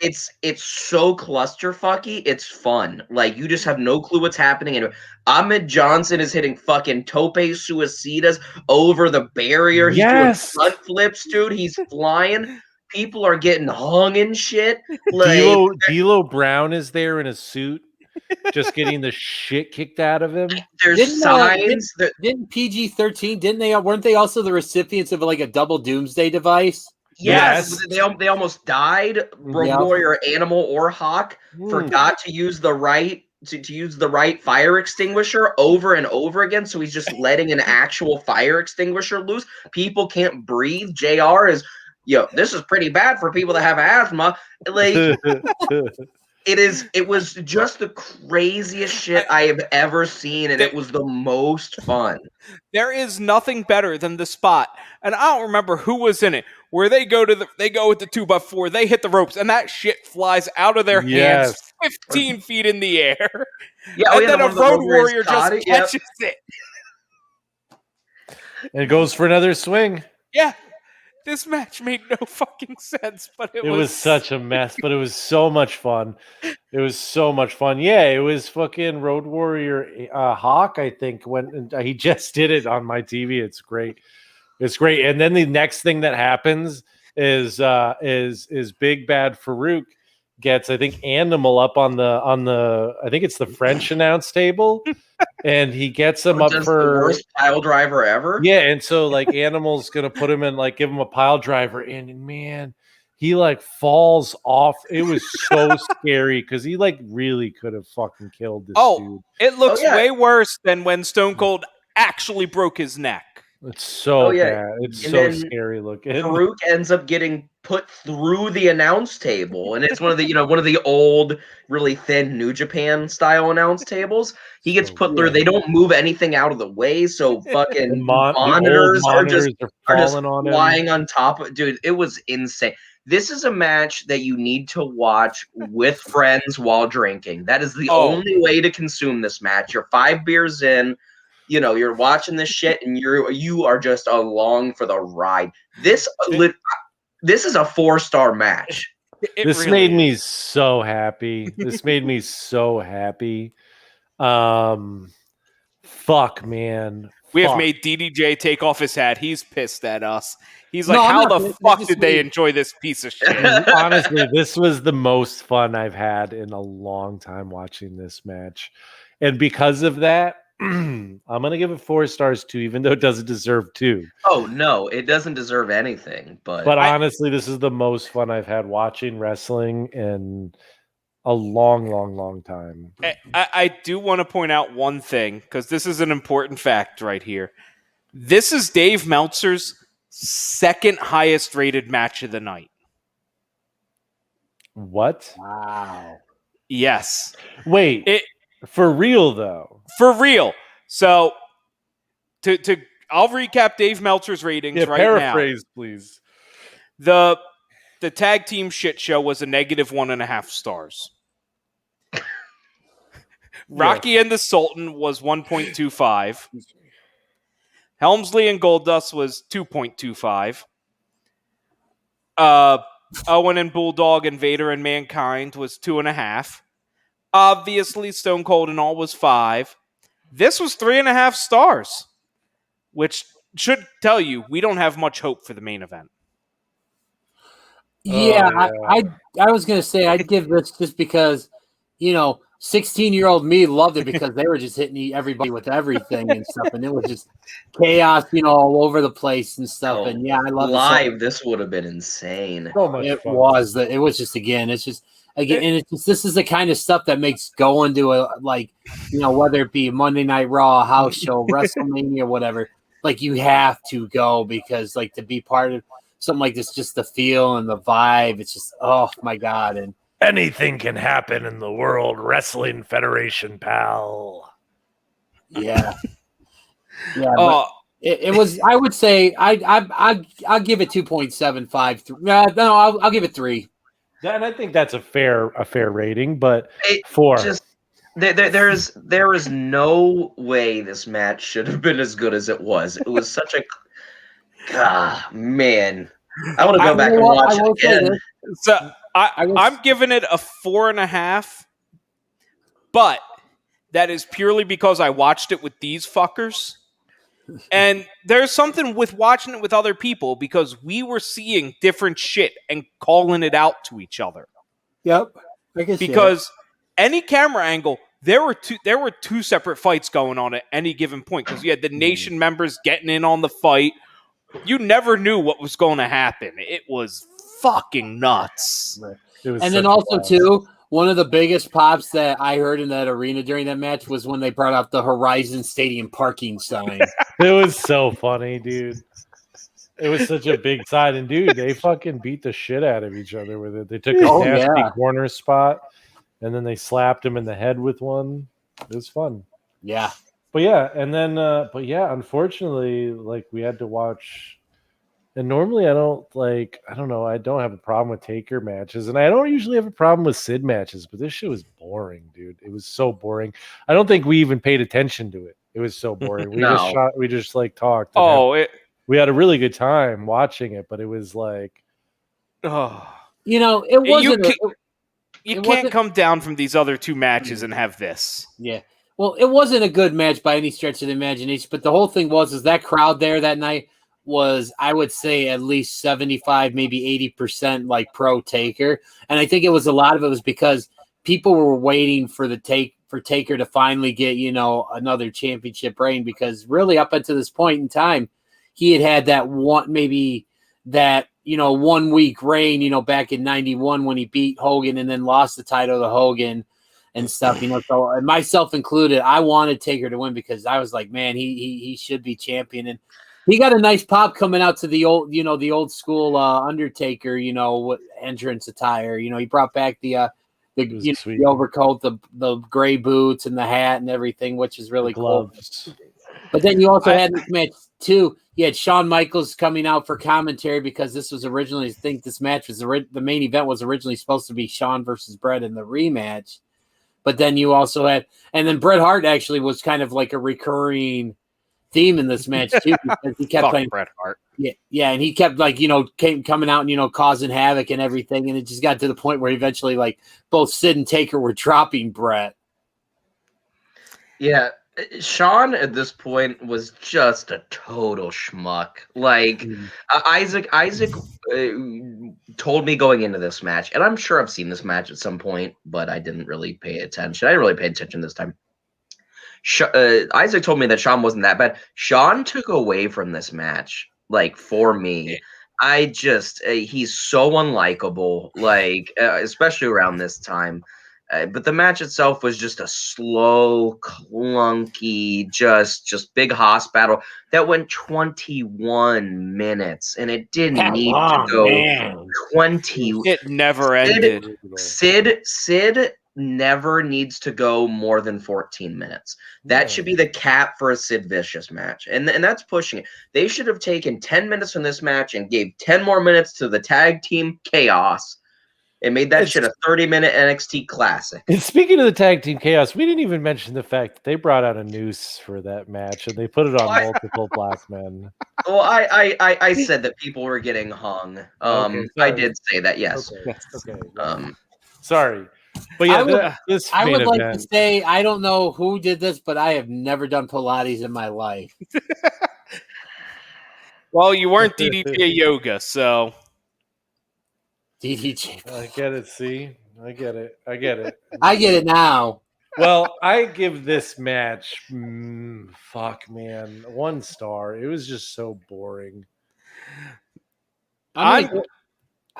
so clusterfucky. It's fun. Like, you just have no clue what's happening. And Ahmed Johnson is hitting fucking tope suicidas over the barrier. He's doing front flips, dude. He's flying. People are getting hung and shit. Like, D'Lo Brown is there in a suit, just getting the shit kicked out of him. There's signs. Didn't PG-13? Weren't they also the recipients of like a double doomsday device? Yes. They almost died. Road Warrior, Animal, or Hawk forgot to use the right fire extinguisher over and over again. So he's just letting an actual fire extinguisher loose. People can't breathe. JR is, this is pretty bad for people that have asthma. Like, it was just the craziest shit I have ever seen, and it was the most fun. There is nothing better than the spot, and I don't remember who was in it, where they go with the 2x4, they hit the ropes, and that shit flies out of their hands 15 feet in the air. Yeah, and then a Road Warrior just catches it. And it goes for another swing. Yeah. This match made no fucking sense, but it was such a mess, but it was so much fun. It was so much fun. Yeah, it was fucking Road Warrior Hawk, I think, when he just did it on my TV. It's great. It's great. And then the next thing that happens is Big Bad Farouk gets, I think, Animal up on the I think it's the French announce table, and he gets him up for the worst pile driver ever. Yeah, and so like Animal's gonna put him in, like give him a pile driver, and man, he like falls off. It was so scary because he like really could have fucking killed this dude. It looks way worse than when Stone Cold actually broke his neck. It's so bad. It's so scary looking. Farouk ends up getting put through the announce table, and it's one of the old, really thin New Japan style announce tables. He gets put through. They don't move anything out of the way, so fucking monitors are just flying on top of. Dude, it was insane. This is a match that you need to watch with friends while drinking. That is the only way to consume this match. You're 5 beers in. You're watching this shit, and you are just along for the ride. This is a 4-star match. This really made me so happy. This made me so happy. Fuck, man. We have made DDJ take off his hat. He's pissed at us. He's like, how the fuck did they enjoy this piece of shit? Honestly, this was the most fun I've had in a long time watching this match. And because of that, I'm going to give it 4 stars too, even though it doesn't deserve 2. Oh, no, it doesn't deserve anything. But honestly, this is the most fun I've had watching wrestling in a long time. I do want to point out one thing, because this is an important fact right here. This is Dave Meltzer's second highest rated match of the night. What? Wow. Yes. Wait. For real though. For real. So I'll recap Dave Meltzer's ratings right paraphrase, please. The tag team shit show was a negative 1.5 stars. Rocky and the Sultan was 1.25. Helmsley and Goldust was 2.25. Owen and Bulldog and Vader and Mankind was 2.5. Obviously, Stone Cold and All was 5. This was 3.5 stars, which should tell you we don't have much hope for the main event. Yeah, I was gonna say I'd give this just because, 16-year-old me loved it because they were just hitting everybody with everything and stuff, and it was just chaos, all over the place and stuff. And yeah, I love live. This would have been insane. So much it fun. was. It was just and it's just this is the kind of stuff that makes going to a whether it be Monday Night Raw, a house show, WrestleMania, whatever. Like you have to go because to be part of something like this, just the feel and the vibe. It's just oh my god and. Anything can happen in the World Wrestling Federation, pal. Yeah. Yeah. It was. I would say I'll give it 2.75. No, I'll give it 3. And I think that's a fair rating. But there is no way this match should have been as good as it was. It was such a man. I want to go back and watch it again. So I'm giving it a 4.5, but that is purely because I watched it with these fuckers. And there's something with watching it with other people because we were seeing different shit and calling it out to each other. Yep. Because any camera angle, there were two separate fights going on at any given point because you had the Nation members getting in on the fight. You never knew what was going to happen. It was fucking nuts. And then also too, one of the biggest pops that I heard in that arena during that match was when they brought out the Horizon Stadium parking sign. It was so funny, dude. It was such a big sign, and dude, they fucking beat the shit out of each other with it. They took a nasty corner spot, and then they slapped him in the head with one. It was fun. Yeah. But yeah, and then unfortunately, we had to watch. And normally I don't have a problem with Taker matches, and I don't usually have a problem with Sid matches, but this shit was boring, dude. It was so boring. I don't think we even paid attention to it. It was so boring. We just talked. We had a really good time watching it, but it was like, it wasn't. You can't come down from these other two matches and have this. Yeah. Well, it wasn't a good match by any stretch of the imagination, but the whole thing was that crowd there that night was, I would say, at least 75, maybe 80% pro Taker. And I think a lot of it was because people were waiting for Taker to finally get, another championship reign, because really up until this point in time, he had that 1 week reign, back in 91 when he beat Hogan and then lost the title to Hogan and stuff, so and myself included, I wanted Taker to win because I was like, man, he should be champion. And he got a nice pop coming out to the old school Undertaker, entrance attire. He brought back the overcoat, the gray boots, and the hat and everything, which is really cool. But then you also had this match too. You had Shawn Michaels coming out for commentary because this was originally, I think this match was the main event was originally supposed to be Shawn versus Bret in the rematch. But then you also had, and then Bret Hart actually was kind of like a recurring theme in this match too, because he kept playing Bret Hart. Yeah, and he kept coming out and causing havoc and everything, and it just got to the point where eventually both Sid and Taker were dropping Bret. Yeah, Shawn at this point was just a total schmuck. Isaac told me going into this match, and I'm sure I've seen this match at some point, but I didn't really pay attention. I didn't really pay attention this time. Isaac told me that Shawn wasn't that bad. Shawn took away from this match, for me. He's so unlikable, especially around this time. But the match itself was just a slow, clunky, just big hoss battle that went 21 minutes, and it didn't need to go man. 20. It never ended. Sid never needs to go more than 14 minutes. That should be the cap for a Sid Vicious match. And that's pushing it. They should have taken 10 minutes from this match and gave 10 more minutes to the tag team Chaos and made that shit a 30-minute NXT classic. And speaking of the tag team Chaos, we didn't even mention the fact that they brought out a noose for that match and they put it on multiple black men. Well, I said that people were getting hung. I did say that, yes. Okay. Sorry. But yeah, I would like to say, I don't know who did this, but I have never done Pilates in my life. Well, you weren't DDJ Yoga, so. DDJ. I get it, see? I get it. I get it now. Well, I give this match, fuck, man, 1 star. It was just so boring. Go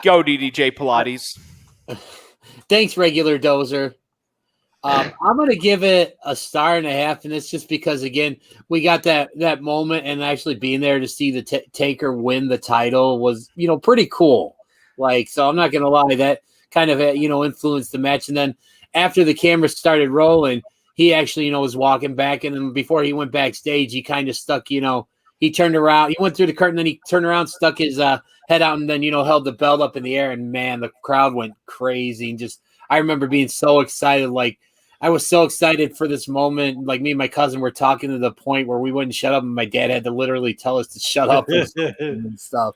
DDJ Pilates. Thanks, regular Dozer. I'm going to give it a 1.5 stars, and it's just because, again, we got that moment, and actually being there to see the Taker win the title was, pretty cool. Like, so I'm not going to lie, that kind of, influenced the match. And then after the camera started rolling, he actually, was walking back, and then before he went backstage, he kind of stuck, he turned around, he went through the curtain, then he turned around, stuck his head out, and then, held the belt up in the air, and man, the crowd went crazy. And just, I remember being so excited, like, I was so excited for this moment. Like, me and my cousin were talking to the point where we wouldn't shut up, and my dad had to literally tell us to shut up and stuff.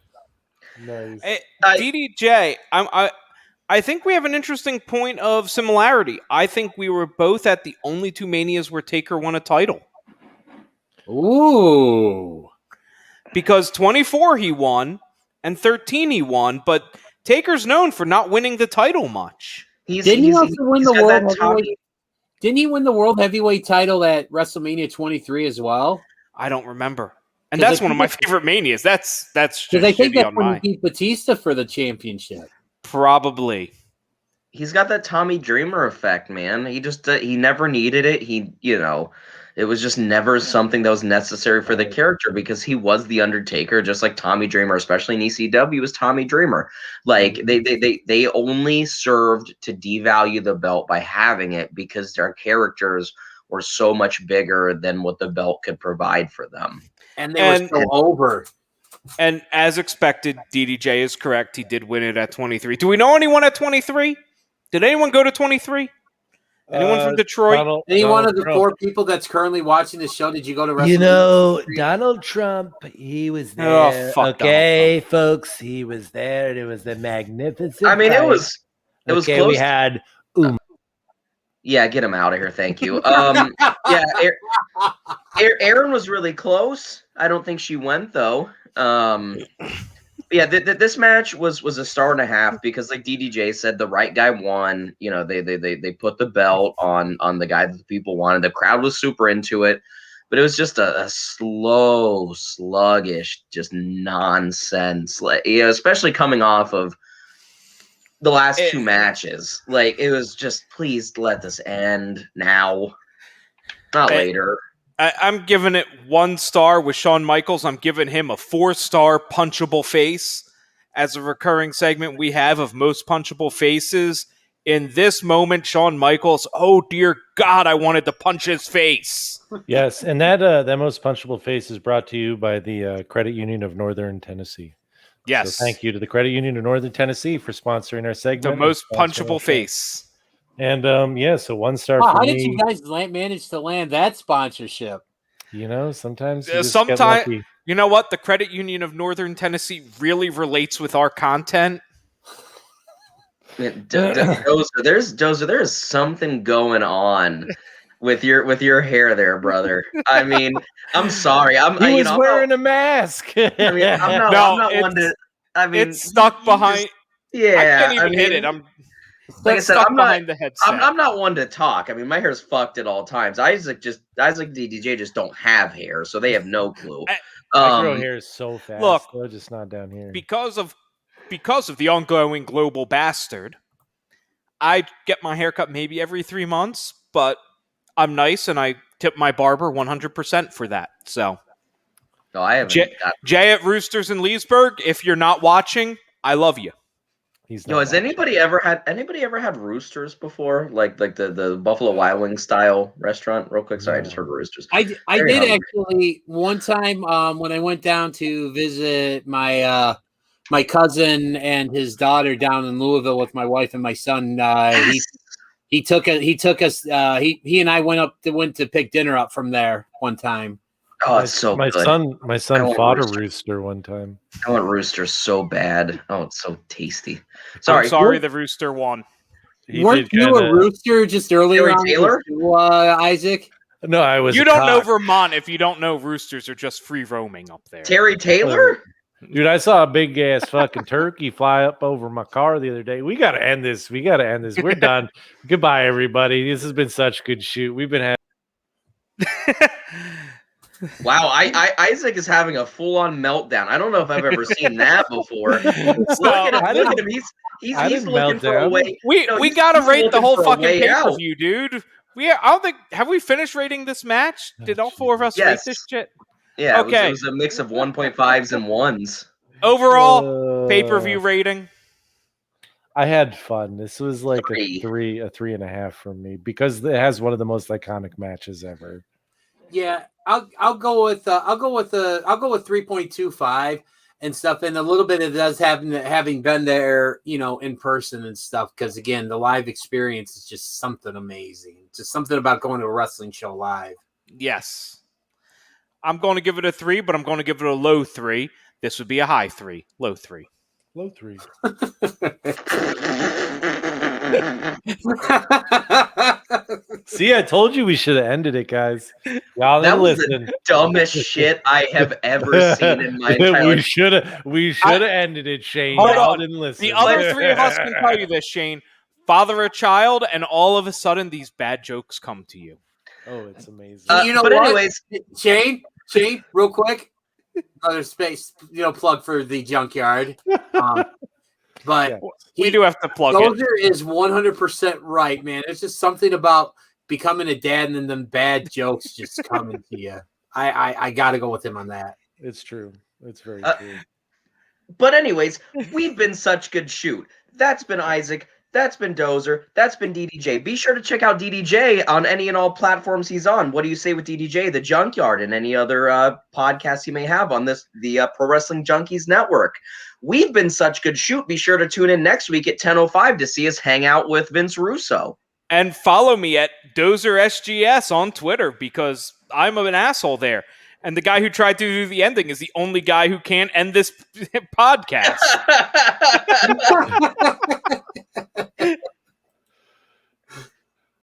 Nice. Hey, DDJ, I think we have an interesting point of similarity. I think we were both at the only 2 Manias where Taker won a title. Ooh. Because 24 he won, and 13 he won, but Taker's known for not winning the title much. Didn't he also win the World Heavyweight? Didn't he win the World Heavyweight title at WrestleMania 23 as well? I don't remember. And that's one of my favorite Manias. That's because I think that's when he beat Batista for the championship. Probably. He's got that Tommy Dreamer effect, man. He just he never needed it. It was just never something that was necessary for the character because he was the Undertaker, just like Tommy Dreamer, especially in ECW was Tommy Dreamer. Like they only served to devalue the belt by having it because their characters were so much bigger than what the belt could provide for them. And they were so over. And as expected, DDJ is correct. He did win it at 23. Do we know anyone at 23? Did anyone go to 23? Anyone from Detroit? Any one of the 4 people that's currently watching the show, did you go to WrestleMania? Donald Trump, he was there. Okay, folks, he was there, and it was a magnificent I mean, fight. it was close. We had Yeah, get him out of here. Thank you. Aaron was really close. I don't think she went though. This match was a 1.5 stars because, like DDJ said, the right guy won. They put the belt on the guy that the people wanted. The crowd was super into it, but it was just a slow, sluggish, just nonsense. Like, especially coming off of the last 2 matches. Like, it was just, please let this end now, not later. I'm giving it 1 star with Shawn Michaels. I'm giving him a 4-star punchable face as a recurring segment we have of most punchable faces. In this moment, Shawn Michaels, oh dear God, I wanted to punch his face. Yes, and that most punchable face is brought to you by the Credit Union of Northern Tennessee. Yes. So thank you to the Credit Union of Northern Tennessee for sponsoring our segment. The most punchable face. And so 1 star for how me. did you guys manage to land that sponsorship? Sometimes you know what? The Credit Union of Northern Tennessee really relates with our content. Dozer, there's something going on with your hair there, brother. I mean, I'm sorry. He was wearing a mask. I'm not one to. I mean, it's stuck behind. I can't even hit it. Like I said, I'm behind the headset. I'm not one to talk. I mean, my hair's fucked at all times. Isaac DDJ just don't have hair, so they have no clue. My grow hair is so fast. Look, though, just not down here. Because of the ongoing global bastard, I get my haircut maybe every 3 months, but I'm nice and I tip my barber 100% for that. So, No, I haven't. Jay at Roosters in Leesburg, if you're not watching, I love you. He's Yo, not has watching. anybody ever had Roosters before? Like the Buffalo Wild Wings style restaurant? Real quick, sorry, I just heard Roosters. I Very did hungry. actually one time when I went down to visit my my cousin and his daughter down in Louisville with my wife and my son. Yes. He took us. He and I went to pick dinner up from there one time. Oh, it's so my good. son I want fought Rooster. a rooster one time. I want Roosters so bad. Oh, it's so tasty. I'm Sorry, sorry the Rooster won. Weren't you a rooster just earlier Terry on Taylor? too, Isaac? No, I was. You a don't know cock. Vermont if you don't know roosters are just free roaming up there. Terry Taylor? Dude, I saw a big ass fucking turkey fly up over my car the other day. We got to end this. We're done. Goodbye, everybody. This has been such a good shoot. We've been having. Wow, Isaac is having a full-on meltdown. I don't know if I've ever seen that before. Look at him. He's looking for a way. We gotta rate the whole fucking pay-per-view, dude. I don't think have we finished rating this match? Did all four of us rate this shit? Yeah, okay. It was a mix of 1.5s and 1s. Overall pay-per-view rating. I had fun. This was like a 3.5 from me because it has one of the most iconic matches ever. Yeah, I'll go with 3.25 and stuff, and a little bit of does having been there, in person and stuff. Because again, the live experience is just something amazing. Just something about going to a wrestling show live. Yes, I'm going to give it a 3, but I'm going to give it a low 3. This would be a high 3, low 3. Low 3. See, I told you we should have ended it, guys. Y'all that was listen. The dumbest shit I have ever seen in my entire life. We should have ended it, Shane. Hold Y'all on. didn't listen. The other 3 of us can tell you this, Shane. Father a child, and all of a sudden these bad jokes come to you. Oh, it's amazing. But anyways, Shane, real quick, another space, plug for the junkyard. But we do have to plug Dozer is 100% right, man. It's just something about becoming a dad and then them bad jokes just coming to you. I got to go with him on that. It's true. It's very true. But anyways, we've been such good shoot. That's been Isaac. That's been Dozer. That's been DDJ. Be sure to check out DDJ on any and all platforms he's on. What do you say with DDJ, the Junkyard, and any other podcasts you may have on the Pro Wrestling Junkies Network? We've been such good shoot. Be sure to tune in next week at 10:05 to see us hang out with Vince Russo. And follow me at Dozer SGS on Twitter because I'm an asshole there. And the guy who tried to do the ending is the only guy who can't end this podcast.